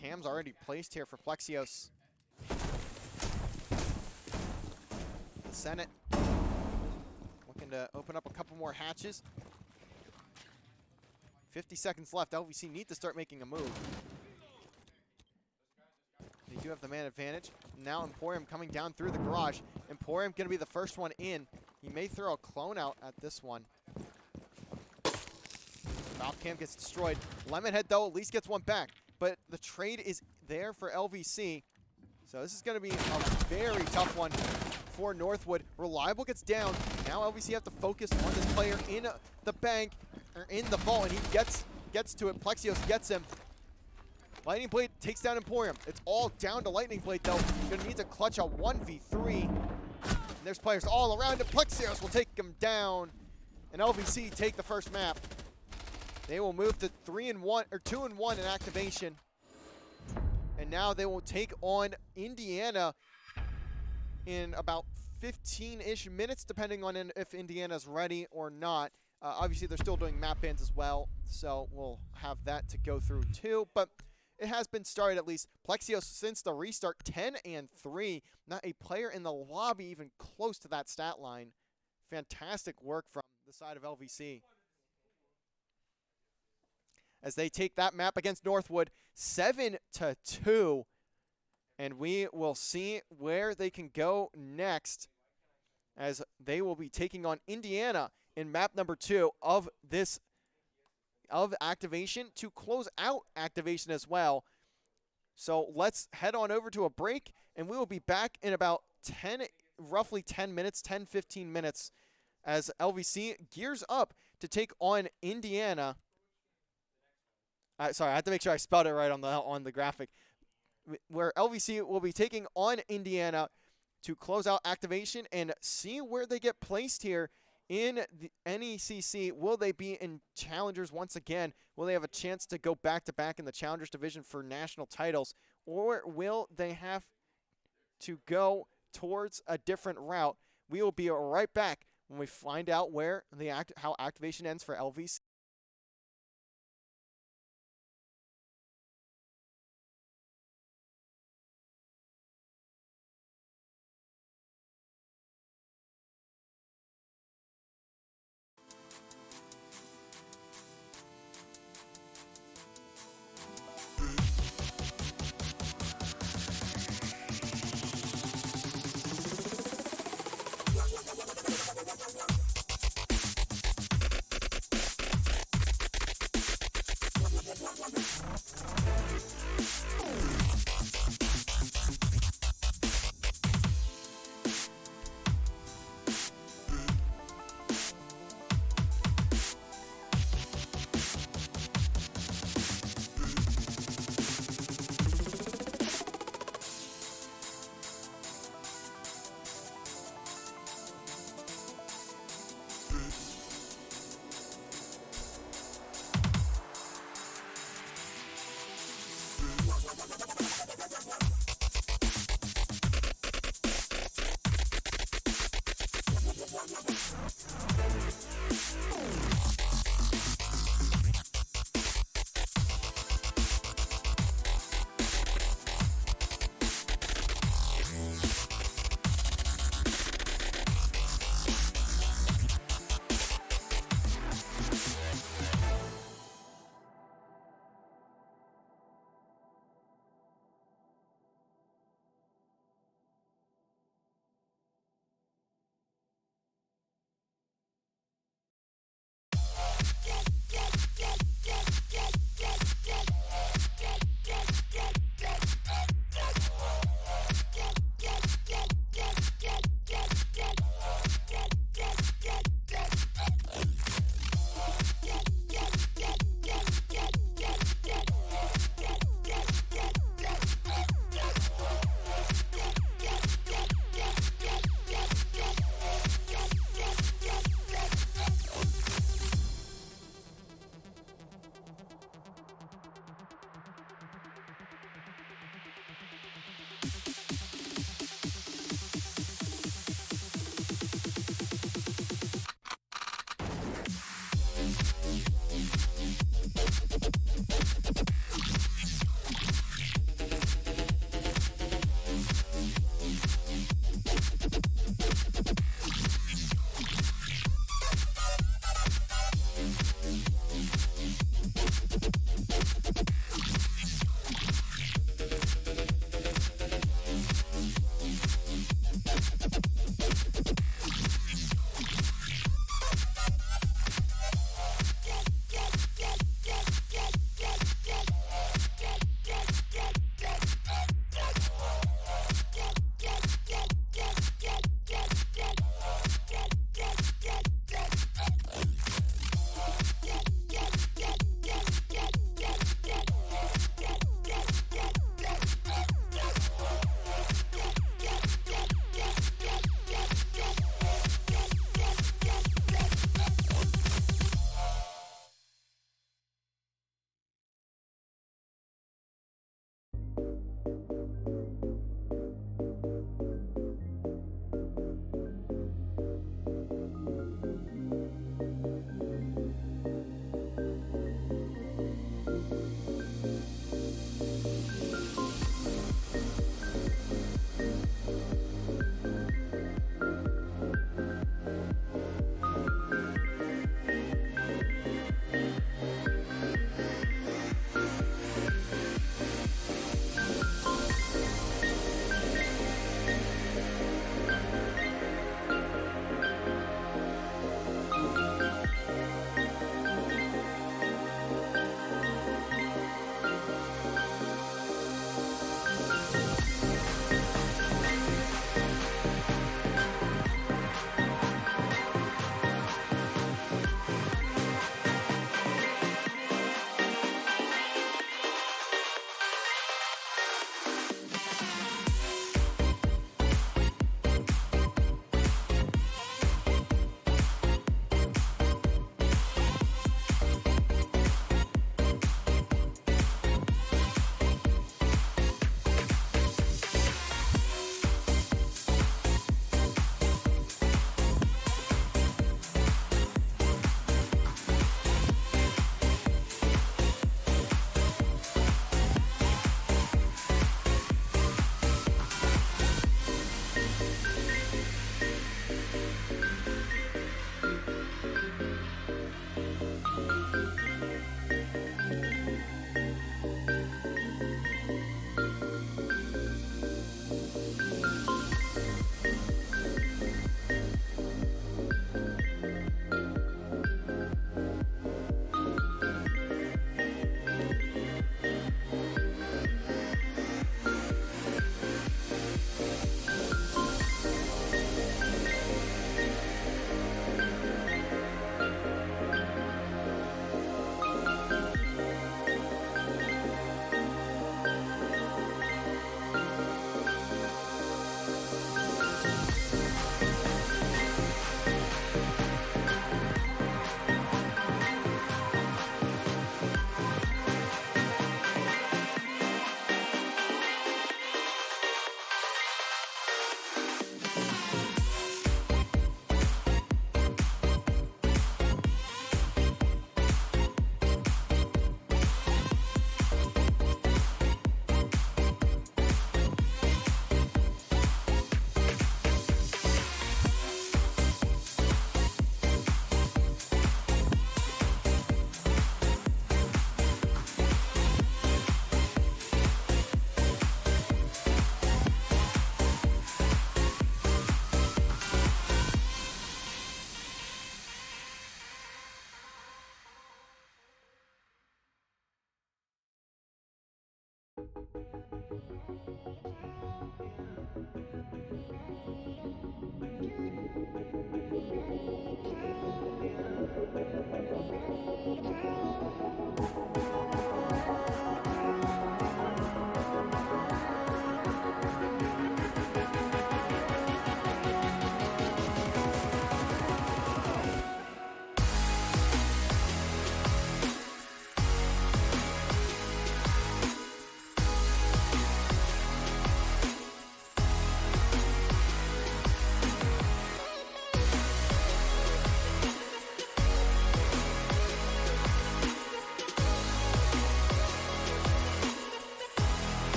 Cam's already placed here for Plexios. Senate looking to open up a couple more hatches. 50 seconds left. LVC need to start making a move. They do have the man advantage. Now Emporium coming down through the garage. Emporium going to be the first one in. He may throw a clone out at this one. Valcam gets destroyed. Lemonhead, though, at least gets one back. But the trade is there for LVC. So this is going to be a very tough one for Northwood. Reliable gets down. Now LVC have to focus on this player in the bank, or in the vault, and he gets to it. Plexios gets him. Lightning Blade takes down Emporium. It's all down to Lightning Blade, though. Gonna need to clutch a 1v3. And there's players all around him. Plexios will take him down. And LVC take the first map. They will move to 3-1 or 2-1 in activation. And now they will take on Indiana in about 15-ish minutes, depending on if Indiana's ready or not. Obviously, they're still doing map bans as well, so we'll have that to go through too. But it has been started at least. Plexios, since the restart, 10-3. Not a player in the lobby even close to that stat line. Fantastic work from the side of LVC. As they take that map against Northwood, 7-2. And we will see where they can go next, as they will be taking on Indiana in map number 2 of activation to close out activation as well. So let's head on over to a break, and we will be back in about roughly 10 minutes, 10-15 minutes, as LVC gears up to take on Indiana. Sorry, I have to make sure I spelled it right on the graphic. Where LVC will be taking on Indiana to close out activation and see where they get placed here in the NECC. Will they be in Challengers once again? Will they have a chance to go back-to-back in the Challengers division for national titles? Or will they have to go towards a different route? We will be right back when we find out how activation ends for LVC.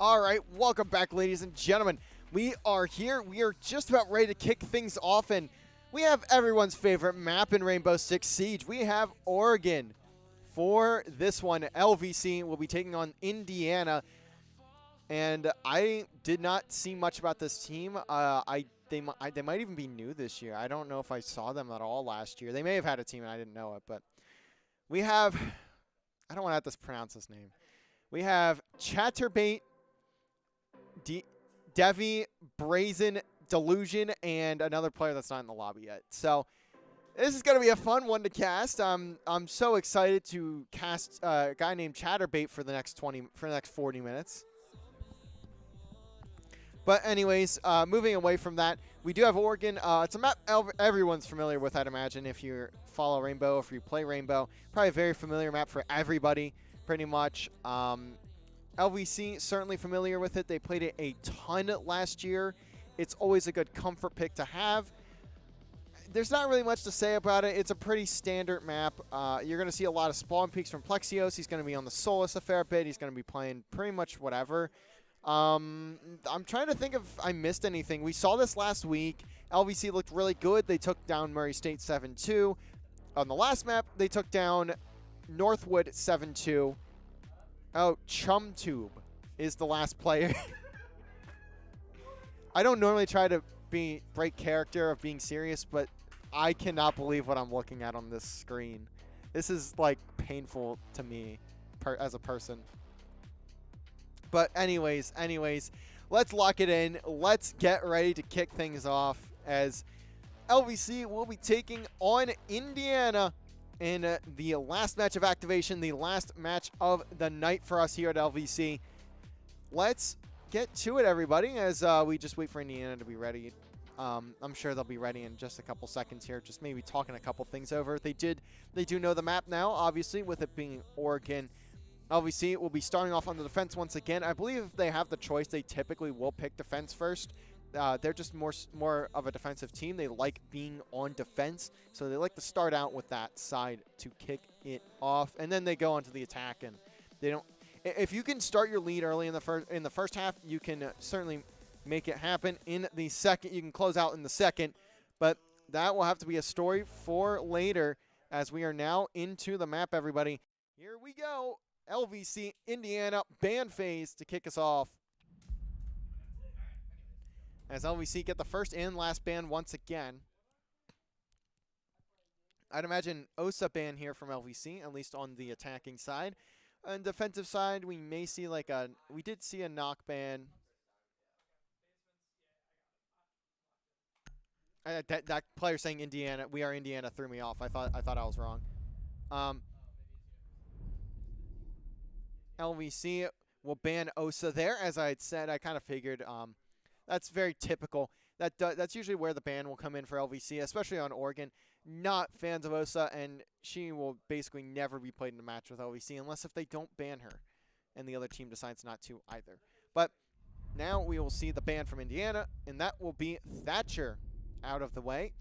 All right, welcome back, ladies and gentlemen. We are here. We are just about ready to kick things off, and we have everyone's favorite map in Rainbow Six Siege. We have Oregon. For this one, LVC will be taking on Indiana, and I did not see much about this team. They might even be new this year. I don't know if I saw them at all last year. They may have had a team and I didn't know it, but we have, I don't want to have to pronounce his name. We have Chatterbait, Devi, Brazen, Delusion, and another player that's not in the lobby yet. So this is going to be a fun one to cast. I'm so excited to cast a guy named Chatterbait for the next 40 minutes. But anyways, moving away from that, we do have Oregon. It's a map everyone's familiar with, I'd imagine, if you follow Rainbow, if you play Rainbow. Probably a very familiar map for everybody, pretty much. LVC, certainly familiar with it. They played it a ton last year. It's always a good comfort pick to have. There's not really much to say about it. It's a pretty standard map. You're going to see a lot of spawn peaks from Plexios. He's going to be on the Solus a fair bit. He's going to be playing pretty much whatever. I'm trying to think if I missed anything. We saw this last week. LVC looked really good. They took down Murray State 7-2. On the last map, they took down Northwood 7-2. Oh, ChumTube is the last player. I don't normally try to break character of being serious, but I cannot believe what I'm looking at on this screen. This is, like, painful to me as a person. But anyways, let's lock it in. Let's get ready to kick things off as LVC will be taking on Indiana in the last match of activation, the last match of the night for us here at LVC. Let's get to it, everybody, as we just wait for Indiana to be ready. I'm sure they'll be ready in just a couple seconds here, just maybe talking a couple things over. They do know the map now, obviously, with it being Oregon. LVC will be starting off on the defense once again. I believe if they have the choice, they typically will pick defense first. They're just more of a defensive team. They like being on defense, so they like to start out with that side to kick it off, and then they go onto the attack. And they don't. If you can start your lead early in the first half, you can certainly make it happen. In the second, you can close out in the second, but that will have to be a story for later. As we are now into the map, everybody. Here we go. LVC, Indiana, ban phase to kick us off. As LVC get the first and last ban once again. I'd imagine OSA ban here from LVC, at least on the attacking side. On defensive side, we may see we did see a knock ban. That player saying Indiana, we are Indiana, threw me off. I thought I was wrong. LVC will ban OSA there, as I had said. I kind of figured that's very typical. That's usually where the ban will come in for LVC, especially on Oregon. Not fans of OSA, and she will basically never be played in a match with LVC unless if they don't ban her and the other team decides not to either. But now we will see the ban from Indiana, and that will be Thatcher out of the way.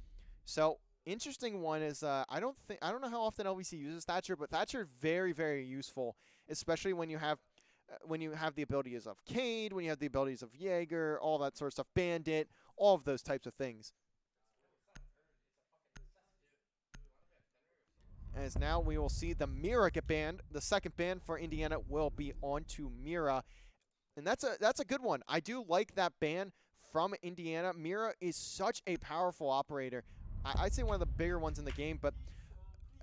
So interesting one is I don't know how often LVC uses Thatcher, but Thatcher very, very useful, especially when you have the abilities of Cade, when you have the abilities of Jaeger, all that sort of stuff, Bandit, all of those types of things. As now we will see the Mira get banned. The second ban for Indiana will be onto Mira, and that's a good one. I do like that ban from Indiana. Mira is such a powerful operator. I'd say one of the bigger ones in the game, but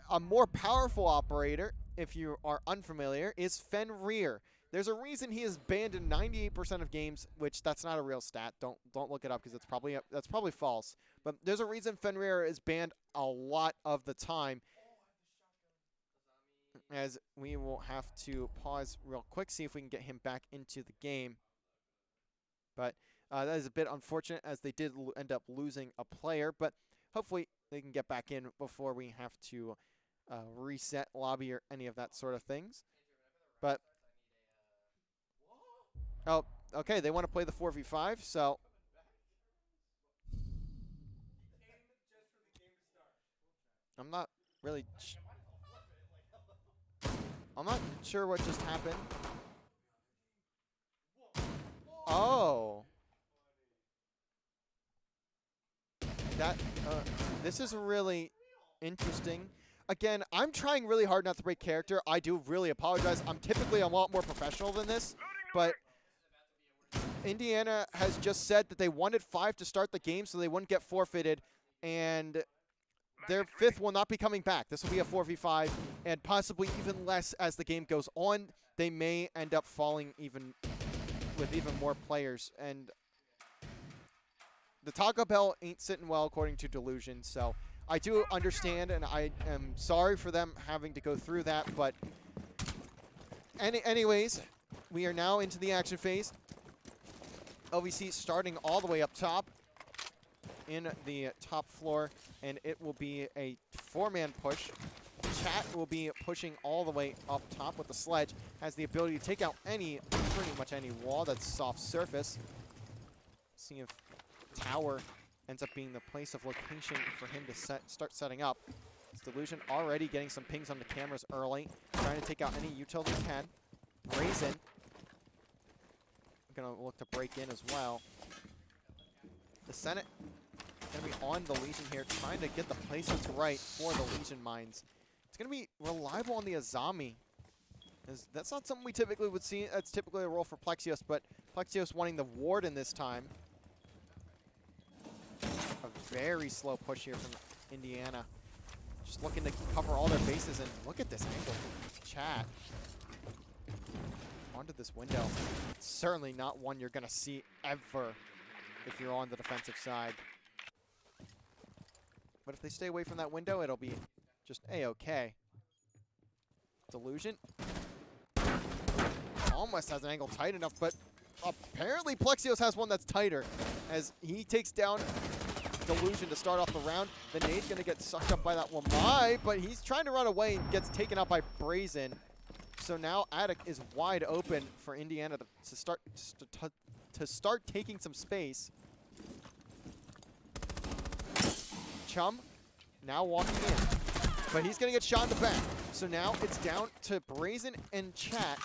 a more powerful operator, if you are unfamiliar, is Fenrir. There's a reason he is banned in 98% of games, which that's not a real stat. Don't look it up because that's probably false. But there's a reason Fenrir is banned a lot of the time. As we will have to pause real quick, see if we can get him back into the game. But that is a bit unfortunate, as they did end up losing a player. But hopefully they can get back in before we have to reset lobby or any of that sort of things. But oh, okay, they want to play the 4v5, so I'm not sure what just happened. that this is really interesting. Again, I'm trying really hard not to break character. I do really apologize. I'm typically a lot more professional than this, but Indiana has just said that they wanted 5 to start the game so they wouldn't get forfeited, and their 5th will not be coming back. This will be a 4v5, and possibly even less as the game goes on. They may end up falling even with even more players, and the Taco Bell ain't sitting well according to Delusion, so I do understand, and I am sorry for them having to go through that, but anyways, we are now into the action phase. LVC starting all the way up top in the top floor, and it will be a 4-man push. Chat will be pushing all the way up top with the sledge. Has the ability to take out pretty much any wall that's soft surface. See if tower ends up being the place of location for him to start setting up. It's Delusion already getting some pings on the cameras early, trying to take out any utility he can. Brazen gonna look to break in as well. The Senate gonna be on the Legion here, trying to get the placements right for the Legion mines. It's gonna be reliable on the Azami. That's not something we typically would see. That's typically a role for Plexios, but Plexios wanting the Warden this time. A very slow push here from Indiana. Just looking to cover all their bases, and look at this angle from Chat. Onto this window. It's certainly not one you're gonna see ever if you're on the defensive side. But if they stay away from that window, it'll be just A-okay. Delusion almost has an angle tight enough, but apparently Plexios has one that's tighter as he takes down Delusion to start off the round. The nade's gonna get sucked up by that Wamai, but he's trying to run away and gets taken out by Brazen. So now Attic is wide open for Indiana to start taking some space. Chum now walking in, but he's gonna get shot in the back. So now it's down to Brazen and Chat.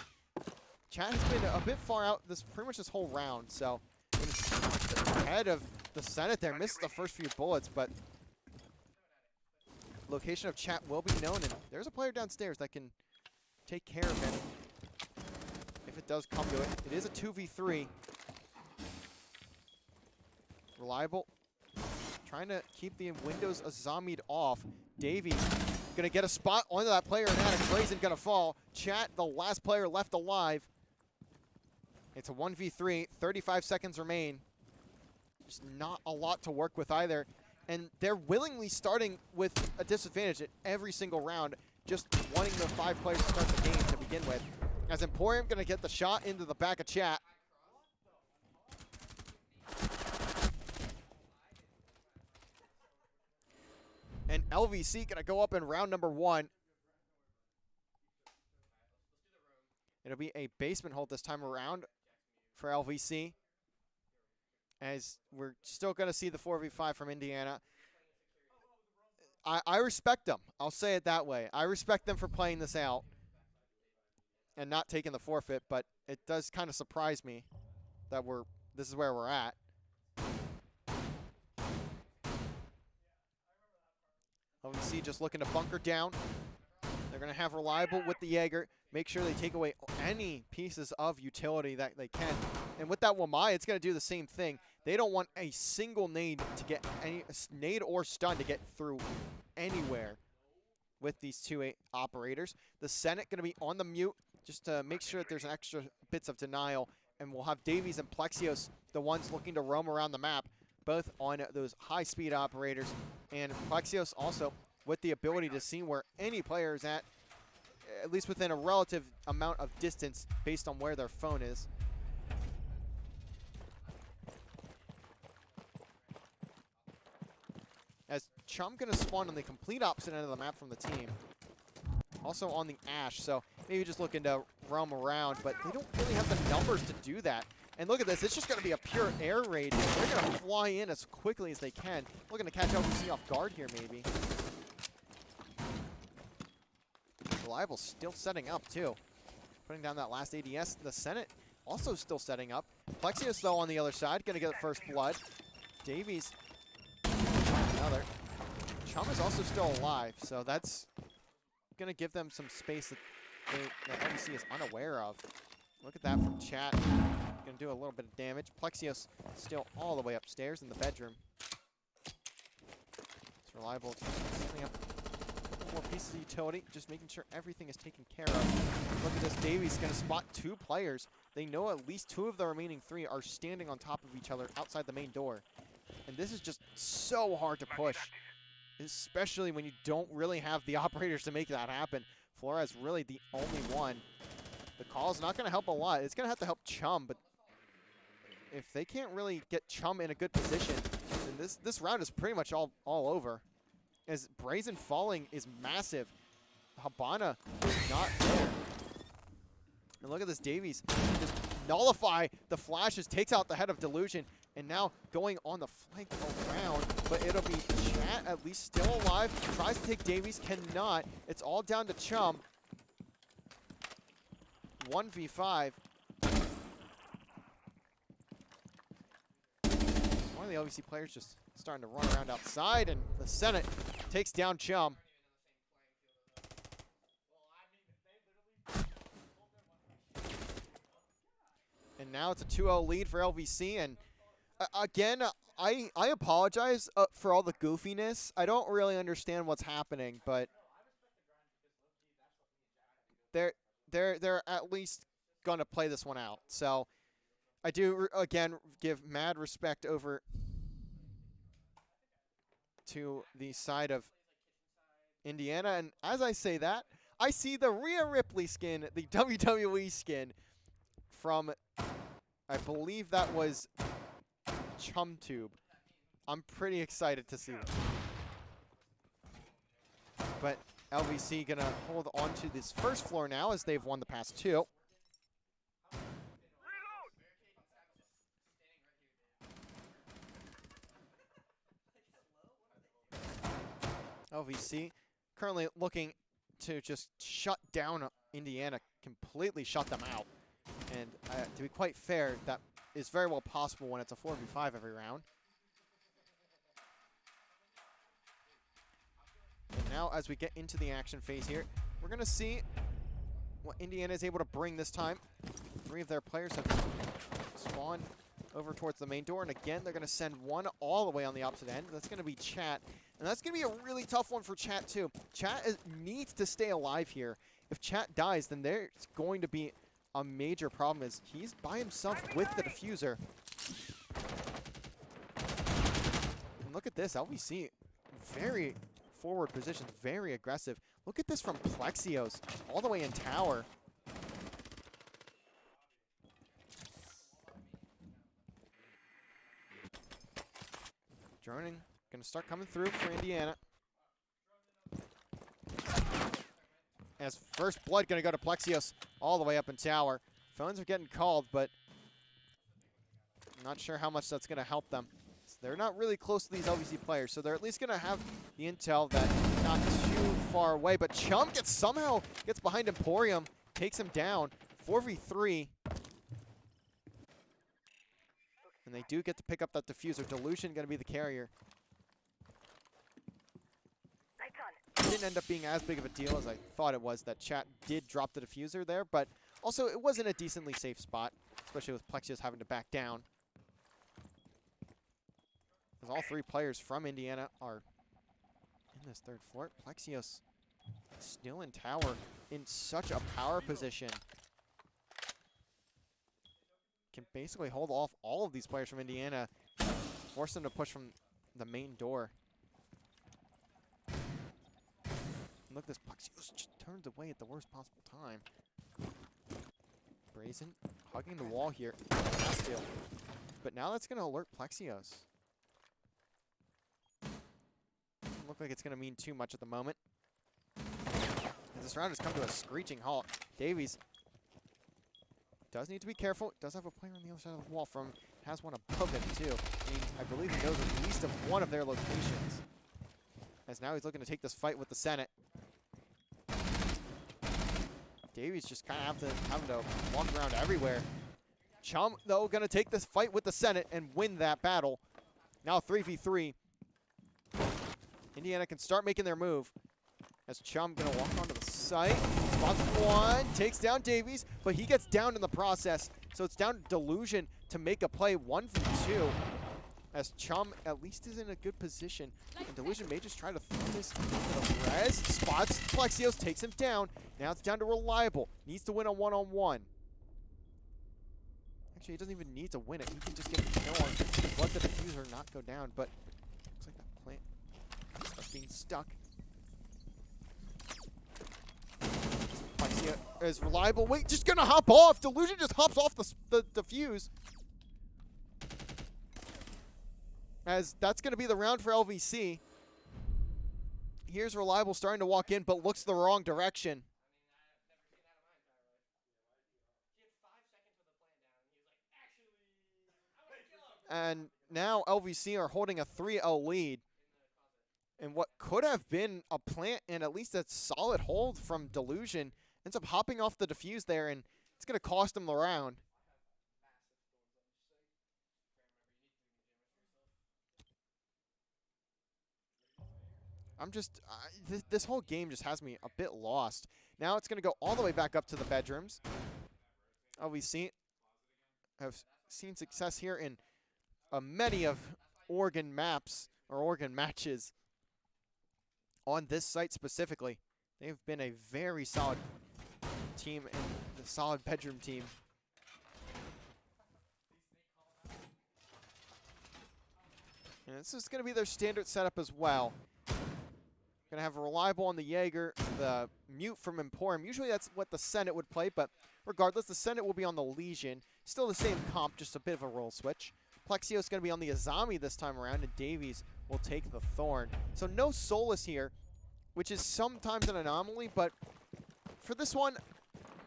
Chat has been a bit far out pretty much this whole round, so it's ahead of the Senate there. Missed the first few bullets, but location of Chat will be known, and there's a player downstairs that can take care of him if it does come to it. It is a 2v3. Reliable. Trying to keep the windows Azami'd off. Davey gonna get a spot onto that player, and Attic. Brazen gonna fall. Chat, the last player left alive. It's a 1v3. 35 seconds remain. Just not a lot to work with either. And they're willingly starting with a disadvantage at every single round, just wanting the 5 players to start the game to begin with. As Emporium gonna get the shot into the back of Chat. And LVC gonna go up in round number 1. It'll be a basement hold this time around for LVC, as we're still gonna see the 4v5 from Indiana. I respect them. I'll say it that way. I respect them for playing this out and not taking the forfeit, but it does kind of surprise me that this is where we're at. LVC just looking to bunker down. They're going to have Reliable with the Jaeger. Make sure they take away any pieces of utility that they can. And with that Wamai, it's going to do the same thing. They don't want a single nade to get nade or stun to get through anywhere with these 2 operators. The Senate going to be on the mute just to make sure that there's an extra bits of denial. And we'll have Davies and Plexios, the ones looking to roam around the map, both on those high-speed operators. And Plexios also with the ability to see where any player is at least within a relative amount of distance based on where their phone is. As Chum gonna spawn on the complete opposite end of the map from the team. Also on the Ash, so maybe just looking to roam around, but they don't really have the numbers to do that. And look at this, it's just gonna be a pure air raid. They're gonna fly in as quickly as they can. Looking to catch LVC off guard here, maybe. Reliable still setting up, too. Putting down that last ADS. The Senate also still setting up. Plexios, though, on the other side, gonna get first blood. Davies another. Chum is also still alive, so that's going to give them some space that LVC is unaware of. Look at that from chat. Going to do a little bit of damage. Plexios still all the way upstairs in the bedroom. It's reliable. Setting up a couple more pieces of utility, just making sure everything is taken care of. Look at this. Davies going to spot 2 players. They know at least 2 of the remaining 3 are standing on top of each other outside the main door. And this is just so hard to push, especially when you don't really have the operators to make that happen. Flores really the only one. The call's not going to help a lot. It's going to have to help Chum, but if they can't really get Chum in a good position, then this round is pretty much all over. As Brazen falling is massive. Habana is not there. And look at this Davies. Just nullify the flashes, takes out the head of Delusion, and now going on the flank around, but it'll be Chat at least still alive. Tries to take Davies, cannot. It's all down to Chum. 1v5. One of the LVC players just starting to run around outside, and the Senate takes down Chum. And now it's a 2-0 lead for LVC, and again, I apologize for all the goofiness. I don't really understand what's happening, but they're at least gonna play this one out. So I do again give mad respect over to the side of Indiana, and as I say that, I see the Rhea Ripley skin, the WWE skin from, I believe that was ChumTube. I'm pretty excited to see that. But LVC gonna hold on to this first floor now as they've won the past 2. LVC currently looking to just shut down Indiana, completely shut them out. And to be quite fair, that is very well possible when it's a 4v5 every round. And now as we get into the action phase here, we're going to see what Indiana is able to bring this time. 3 of their players have spawned over towards the main door, and again, they're going to send one all the way on the opposite end. That's going to be Chat, and that's going to be a really tough one for Chat too. Chat needs to stay alive here. If Chat dies, then there's going to be a major problem as he's by himself with the diffuser. And look at this, LVC, very forward position, very aggressive. Look at this from Plexios, all the way in tower. Droning, gonna start coming through for Indiana. As first blood gonna go to Plexios all the way up in tower. Phones are getting called, but I'm not sure how much that's gonna help them. So they're not really close to these LVC players, so they're at least gonna have the intel that not too far away. But Chum somehow gets behind Emporium, takes him down. 4v3. And they do get to pick up that diffuser. Delusion gonna be the carrier. It didn't end up being as big of a deal as I thought it was. That Chat did drop the diffuser there, but also it was in a decently safe spot, especially with Plexios having to back down. As all 3 players from Indiana are in this 3rd floor. Plexios still in tower in such a power position. Can basically hold off all of these players from Indiana, force them to push from the main door. And look, this Plexios just turns away at the worst possible time. Brazen hugging the wall here. Steal. But now that's going to alert Plexios. Doesn't look like it's going to mean too much at the moment. As this round has come to a screeching halt. Davies does need to be careful. Does have a player on the other side of the wall has one above him too. I believe he knows at least of one of their locations. As now he's looking to take this fight with the Senate. Davies just kind of having to walk around everywhere. Chum, though, going to take this fight with the Senate and win that battle. Now 3v3. Indiana can start making their move. As Chum gonna walk onto the site. Spots one, takes down Davies, but he gets down in the process. So it's down to Delusion to make a play 1v2. As Chum at least is in a good position. And Delusion may just try to throw this into the res. Spots Plexios, takes him down. Now it's down to Reliable. Needs to win a one-on-one. Actually, he doesn't even need to win it. He can just get a kill on let the diffuser not go down. But looks like that plant starts being stuck. Plexio is Reliable. Wait, just gonna hop off. Delusion just hops off the diffuse. As that's going to be the round for LVC. Here's Reliable starting to walk in, but looks the wrong direction. And now LVC are holding a 3-0 lead. And what could have been a plant and at least a solid hold from Delusion ends up hopping off the diffuse there, and it's going to cost them the round. This whole game just has me a bit lost. Now it's going to go all the way back up to the bedrooms. LVC have seen success here in many of Oregon maps or Oregon matches on this site specifically. They've been a very solid team and the solid bedroom team. And this is going to be their standard setup as well. Going to have a Reliable on the Jaeger, the Mute from Emporium. Usually that's what the Senate would play, but regardless, the Senate will be on the Legion. Still the same comp, just a bit of a role switch. Plexio is going to be on the Azami this time around, and Davies will take the Thorn. So no Solus here, which is sometimes an anomaly, but for this one,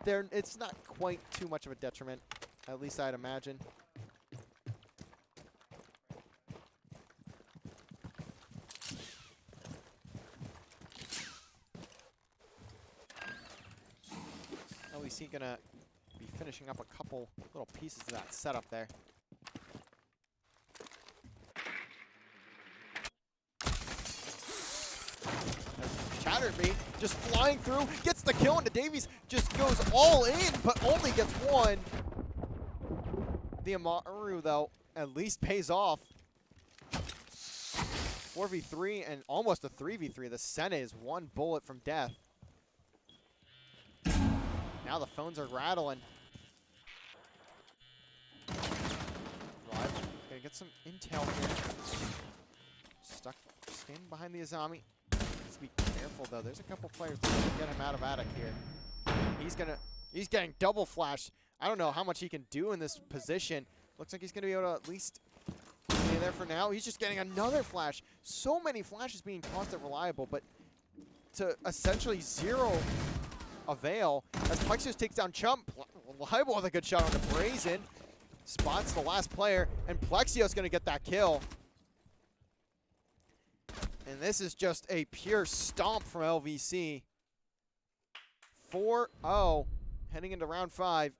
it's not quite too much of a detriment, at least I'd imagine. LVC gonna be finishing up a couple little pieces of that setup there. Chatterby just flying through, gets the kill, and Davies just goes all in, but only gets one. The Amaru, though, at least pays off. 4v3 and almost a 3v3. The Senna is one bullet from death. Now the phones are rattling. Right, gonna get some intel here. Stuck, standing behind the Azami. Needs to be careful though. There's a couple players that can get him out of attic here. He's getting double flashed. I don't know how much he can do in this position. Looks like he's gonna be able to at least stay there for now. He's just getting another flash. So many flashes being tossed at Reliable, but to essentially zero avail as Plexios takes down Chump. Reliable with a good shot on the Brazen. Spots the last player, and Plexios going to get that kill. And this is just a pure stomp from LVC. 4-0 heading into round 5.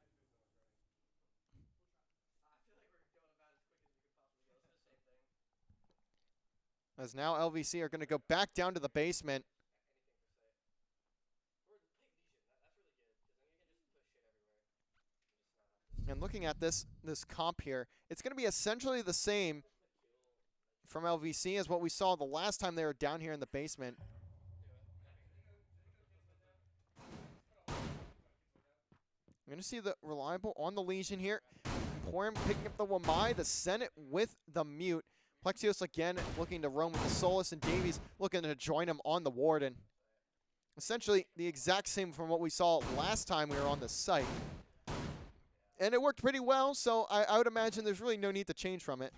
As now LVC are going to go back down to the basement. And looking at this comp here, it's going to be essentially the same from LVC as what we saw the last time they were down here in the basement. I'm going to see the Reliable on the Legion here. Emporium picking up the Wamai, the Senate with the Mute. Plexios again looking to roam with the Solus, and Davies looking to join him on the Warden. Essentially the exact same from what we saw last time we were on the site. And it worked pretty well, so I would imagine there's really no need to change from it.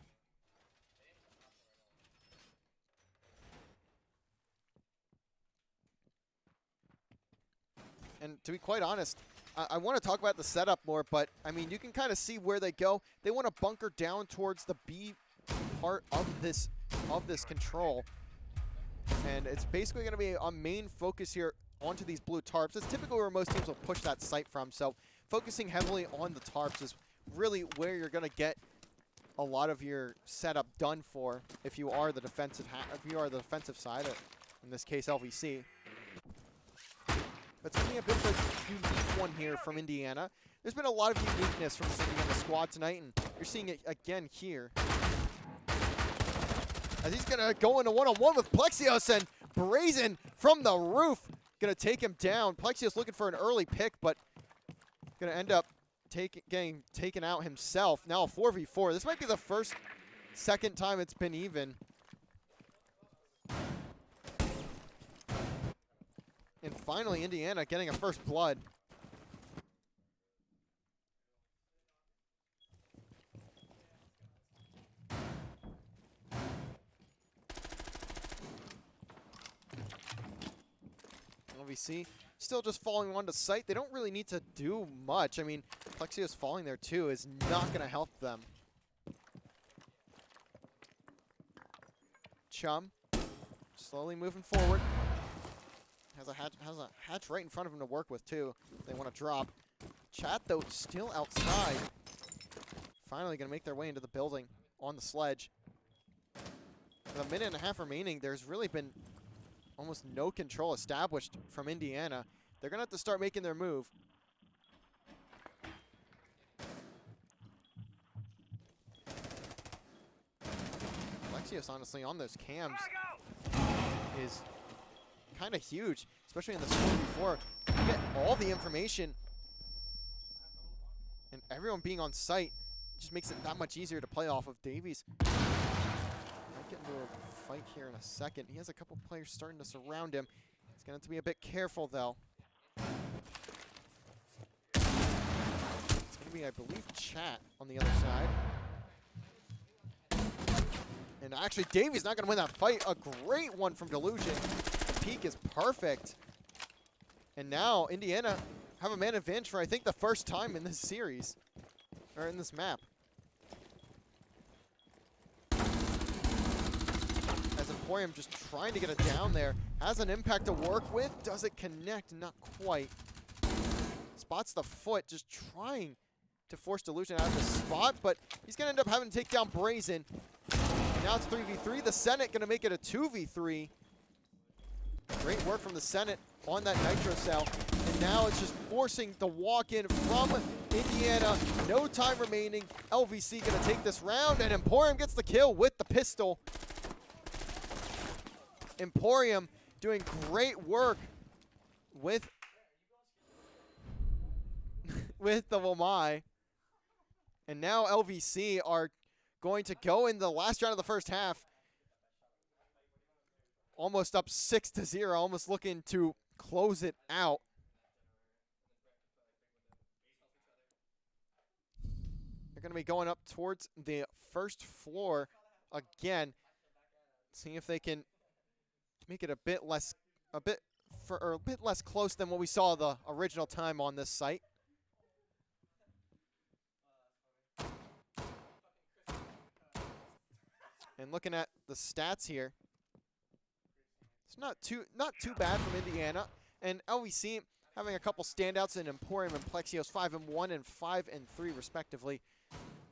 And to be quite honest, I want to talk about the setup more, but, I mean, you can kind of see where they go. They want to bunker down towards the B part of this control. And it's basically going to be a main focus here onto these blue tarps. That's typically where most teams will push that site from, so focusing heavily on the tarps is really where you're going to get a lot of your setup done for if you are the defensive side, in this case LVC. But it's going to be a bit of a unique one here from Indiana. There's been a lot of uniqueness from this Indiana squad tonight, and you're seeing it again here. As he's going to go into one-on-one with Plexios, and Brazen from the roof going to take him down. Plexios looking for an early pick, but going to end up getting taken out himself. Now a 4v4. This might be the second time it's been even. And finally, Indiana getting a first blood. LVC still just falling onto site. They don't really need to do much. I mean, Plexios falling there too is not going to help them. Chum slowly moving forward. Has a hatch right in front of him to work with too. They want to drop. Chat though still outside. Finally going to make their way into the building on the sledge. With a minute and a half remaining, there's really been almost no control established from Indiana. They're going to have to start making their move. Plexios, honestly, on those cams is kind of huge, especially in the score before. You get all the information, and everyone being on site just makes it that much easier to play off of. Davies might get into a fight here in a second. He has a couple players starting to surround him. He's going to have to be a bit careful, though. It's going to be, I believe, Chat on the other side. And actually, Davies not going to win that fight. A great one from Delusion. The peak is perfect. And now Indiana have a man advantage for, I think, the first time in this series. Or in this map. As Emporium just trying to get it down there. Has an impact to work with. Does it connect? Not quite. Spots the foot, just trying to force Delusion out of the spot. But he's going to end up having to take down Brazen. And now it's 3v3. The Senate going to make it a 2v3. Great work from the Senate on that Nitro Cell. And now it's just forcing the walk-in from Indiana. No time remaining. LVC going to take this round, and Emporium gets the kill with the pistol. Emporium doing great work with the Wamai. And now LVC are going to go in the last round of the first half. Almost up 6-0, almost looking to close it out. They're going to be going up towards the first floor again, seeing if they can make it a bit less close than what we saw the original time on this site. And looking at the stats here, it's not too bad from Indiana. And LVC having a couple standouts in Emporium and Plexios, 5-1 and 5-3 respectively.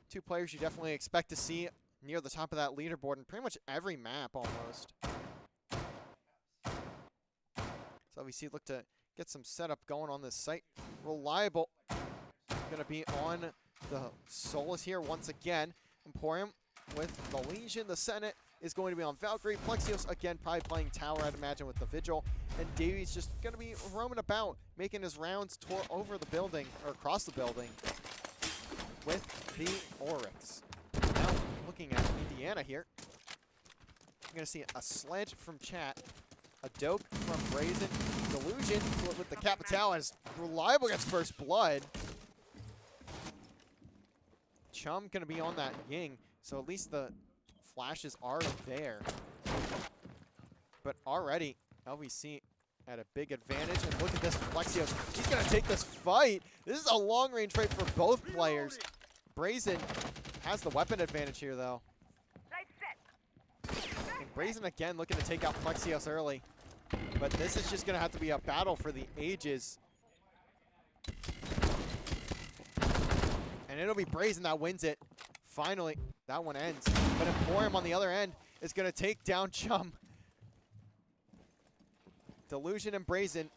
Two players you definitely expect to see near the top of that leaderboard in pretty much every map almost. So LVC look to get some setup going on this site. Reliable going to be on the Solus here once again. Emporium with the Legion. The Senate is going to be on Valkyrie. Plexios, again, probably playing Tower, I'd imagine, with the Vigil. And Davies just going to be roaming about, making his rounds over the building, or across the building, with the Oryx. Now, looking at Indiana here, you're going to see a sledge from Chat, a dope from Brazen, Delusion with the Capital, and Reliable gets first blood. Chum going to be on that Ying. So at least the flashes are there. But already, LVC at a big advantage. And look at this, Plexios. He's going to take this fight. This is a long-range fight for both players. Brazen has the weapon advantage here, though. And Brazen, again, looking to take out Plexios early. But this is just going to have to be a battle for the ages. And it'll be Brazen that wins it. finally, that one ends. But Emporium on the other end is going to take down Chum. Delusion and Brazen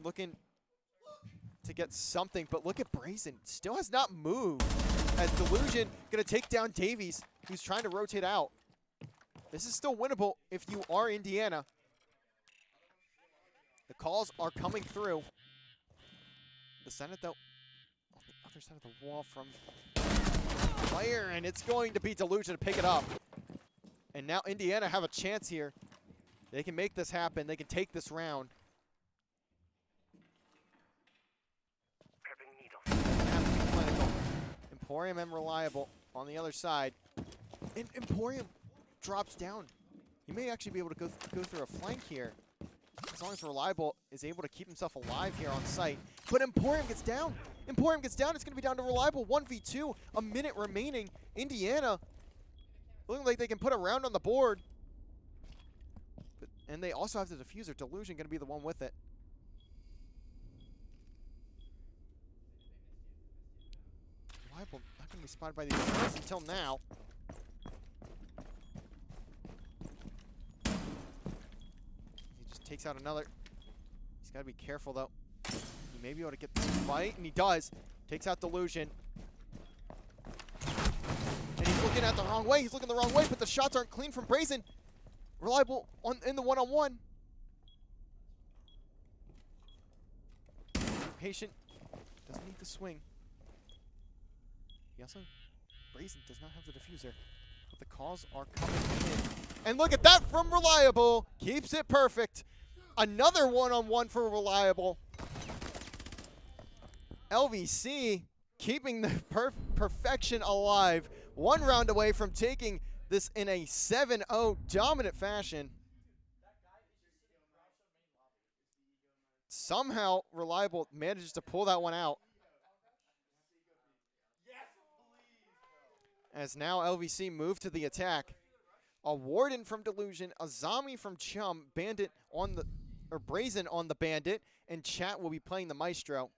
looking to get something, but look at Brazen. Still has not moved. As Delusion going to take down Davies, who's trying to rotate out. This is still winnable if you are Indiana. The calls are coming through. The Senate, though, on the other side of the wall from player, and it's going to be Delusion to pick it up. And now Indiana have a chance here. They can make this happen. They can take this round. Emporium and Reliable on the other side. And Emporium drops down. He may actually be able to go through a flank here. As long as Reliable is able to keep himself alive here on site. But Emporium gets down. Emporium gets down. It's going to be down to Reliable. 1v2. A minute remaining. Indiana looking like they can put a round on the board. And they also have the diffuser. Delusion going to be the one with it. Reliable not going to be spotted by these guys until now. He just takes out another. He's got to be careful, though. He may be able to get this fight, and he does. Takes out Delusion. And he's looking at the wrong way. He's looking the wrong way, but the shots aren't clean from Brazen. Reliable in the one-on-one. Patient doesn't need to swing. He also, Brazen does not have the diffuser, but the calls are coming in. And look at that from Reliable. Keeps it perfect. Another one-on-one for Reliable. LVC keeping the perfection alive. One round away from taking this in a 7-0 dominant fashion. Somehow Reliable manages to pull that one out. As now LVC move to the attack. A Warden from Delusion, a Zombie from Chum, Bandit on the, or Brazen on the Bandit, and Chat will be playing the Maestro.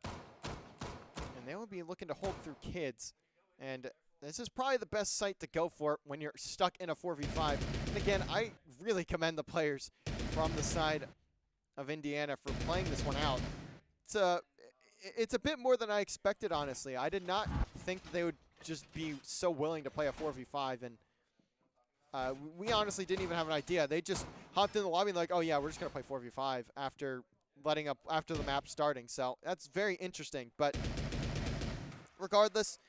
And they will be looking to hold through kids. And this is probably the best site to go for when you're stuck in a 4v5. And again, I really commend the players from the side of Indiana for playing this one out. It's a bit more than I expected, honestly. I did not think they would just be so willing to play a 4v5, and we honestly didn't even have an idea. They just hopped in the lobby and like, oh yeah, we're just gonna play 4v5 after the map starting. So that's very interesting. But regardless,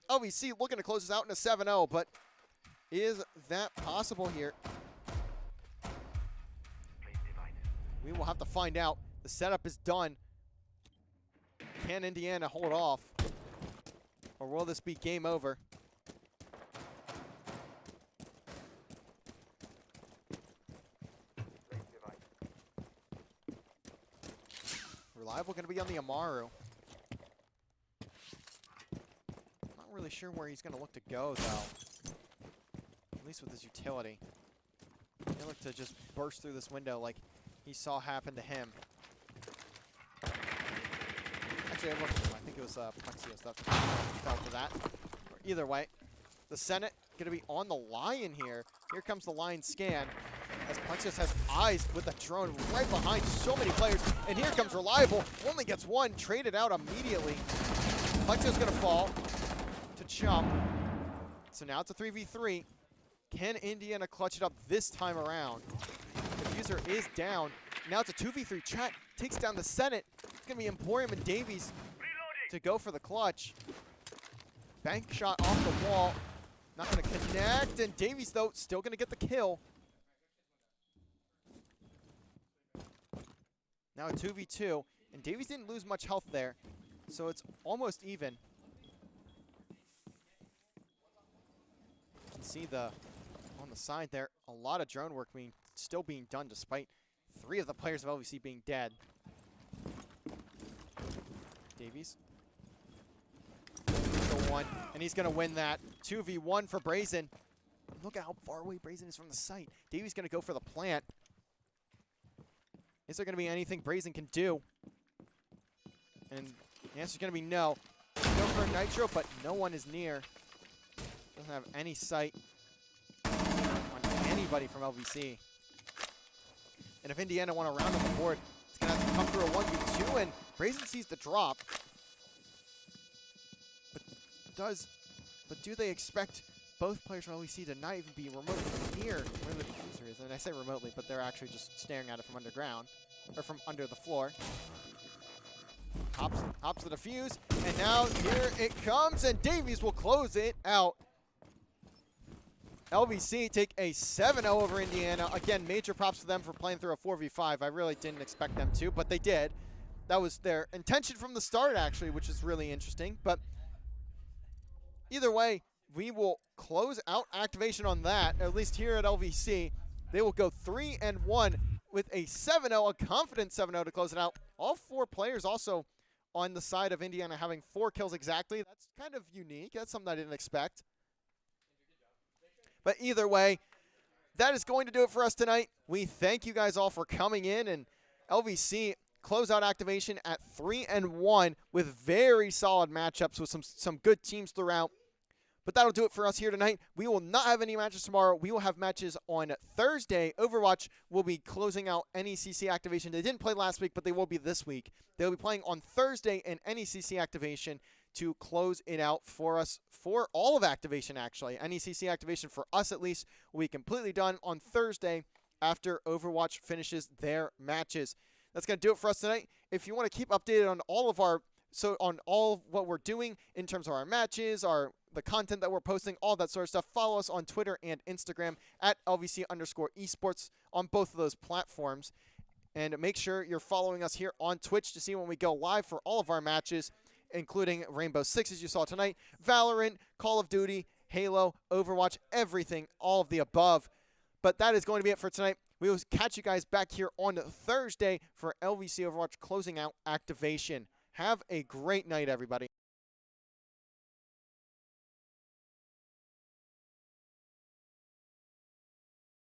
LVC looking to close this out in a 7-0, but is that possible here? We will have to find out. The setup is done. Can Indiana hold off? Or will this be game over? Reliable going to be on the Amaru. Not really sure where he's going to look to go, though. At least with his utility. He'll look to just burst through this window like he saw happen to him. Actually, I think it was Plexio stuff. Fell for that. Or either way, the Senate going to be on the Lion here. Here comes the Lion scan. As Plexios has eyes with the drone right behind so many players. And here comes Reliable. Only gets one. Traded out immediately. Plexios going to fall to Chum. So now it's a 3v3. Can Indiana clutch it up this time around? Diffuser is down. Now it's a 2v3. Chat takes down the Senate. It's going to be Emporium and Davies to go for the clutch. Bank shot off the wall. Not going to connect. And Davies, though, still going to get the kill. Now a 2v2. And Davies didn't lose much health there. So it's almost even. You can see on the side there, a lot of drone work still being done despite 3 of the players of LVC being dead. Davies. And he's going to win that. 2v1 for Brazen. Look at how far away Brazen is from the site. Davies going to go for the plant. Is there going to be anything Brazen can do? And the answer's going to be no. Go for a Nitro, but no one is near. Doesn't have any sight on anybody from LVC. And if Indiana want to round on the board, it's going to have to come through a 1v2, and Brazen sees the drop. But do they expect both players from LVC to not even be remotely near where the diffuser is? And I say remotely, but they're actually just staring at it from underground, or from under the floor. Hops the defuse, and now here it comes, and Davies will close it out. LVC take a 7-0 over Indiana. Again, major props to them for playing through a 4v5. I really didn't expect them to, but they did. That was their intention from the start, actually, which is really interesting. But either way, we will close out activation on that, at least here at LVC. They will go 3-1 with a 7-0, a confident 7-0 to close it out. All 4 players also on the side of Indiana having 4 kills exactly. That's kind of unique. That's something I didn't expect. But either way, that is going to do it for us tonight. We thank you guys all for coming in, and LVC close out activation at 3-1 with very solid matchups with some good teams throughout. But that'll do it for us here tonight. We will not have any matches tomorrow. We will have matches on Thursday. Overwatch will be closing out NECC activation. They didn't play last week, but they will be this week. They'll be playing on Thursday in NECC activation to close it out for us, for all of activation, actually. NECC activation, for us at least, will be completely done on Thursday after Overwatch finishes their matches. That's going to do it for us tonight. If you want to keep updated on all of our, on all of what we're doing in terms of our matches, the content that we're posting, all that sort of stuff, follow us on Twitter and Instagram at LVC_esports on both of those platforms. And make sure you're following us here on Twitch to see when we go live for all of our matches, including Rainbow Six, as you saw tonight, Valorant, Call of Duty, Halo, Overwatch, everything, all of the above. But that is going to be it for tonight. We will catch you guys back here on Thursday for LVC Overwatch closing out activation. Have a great night, everybody.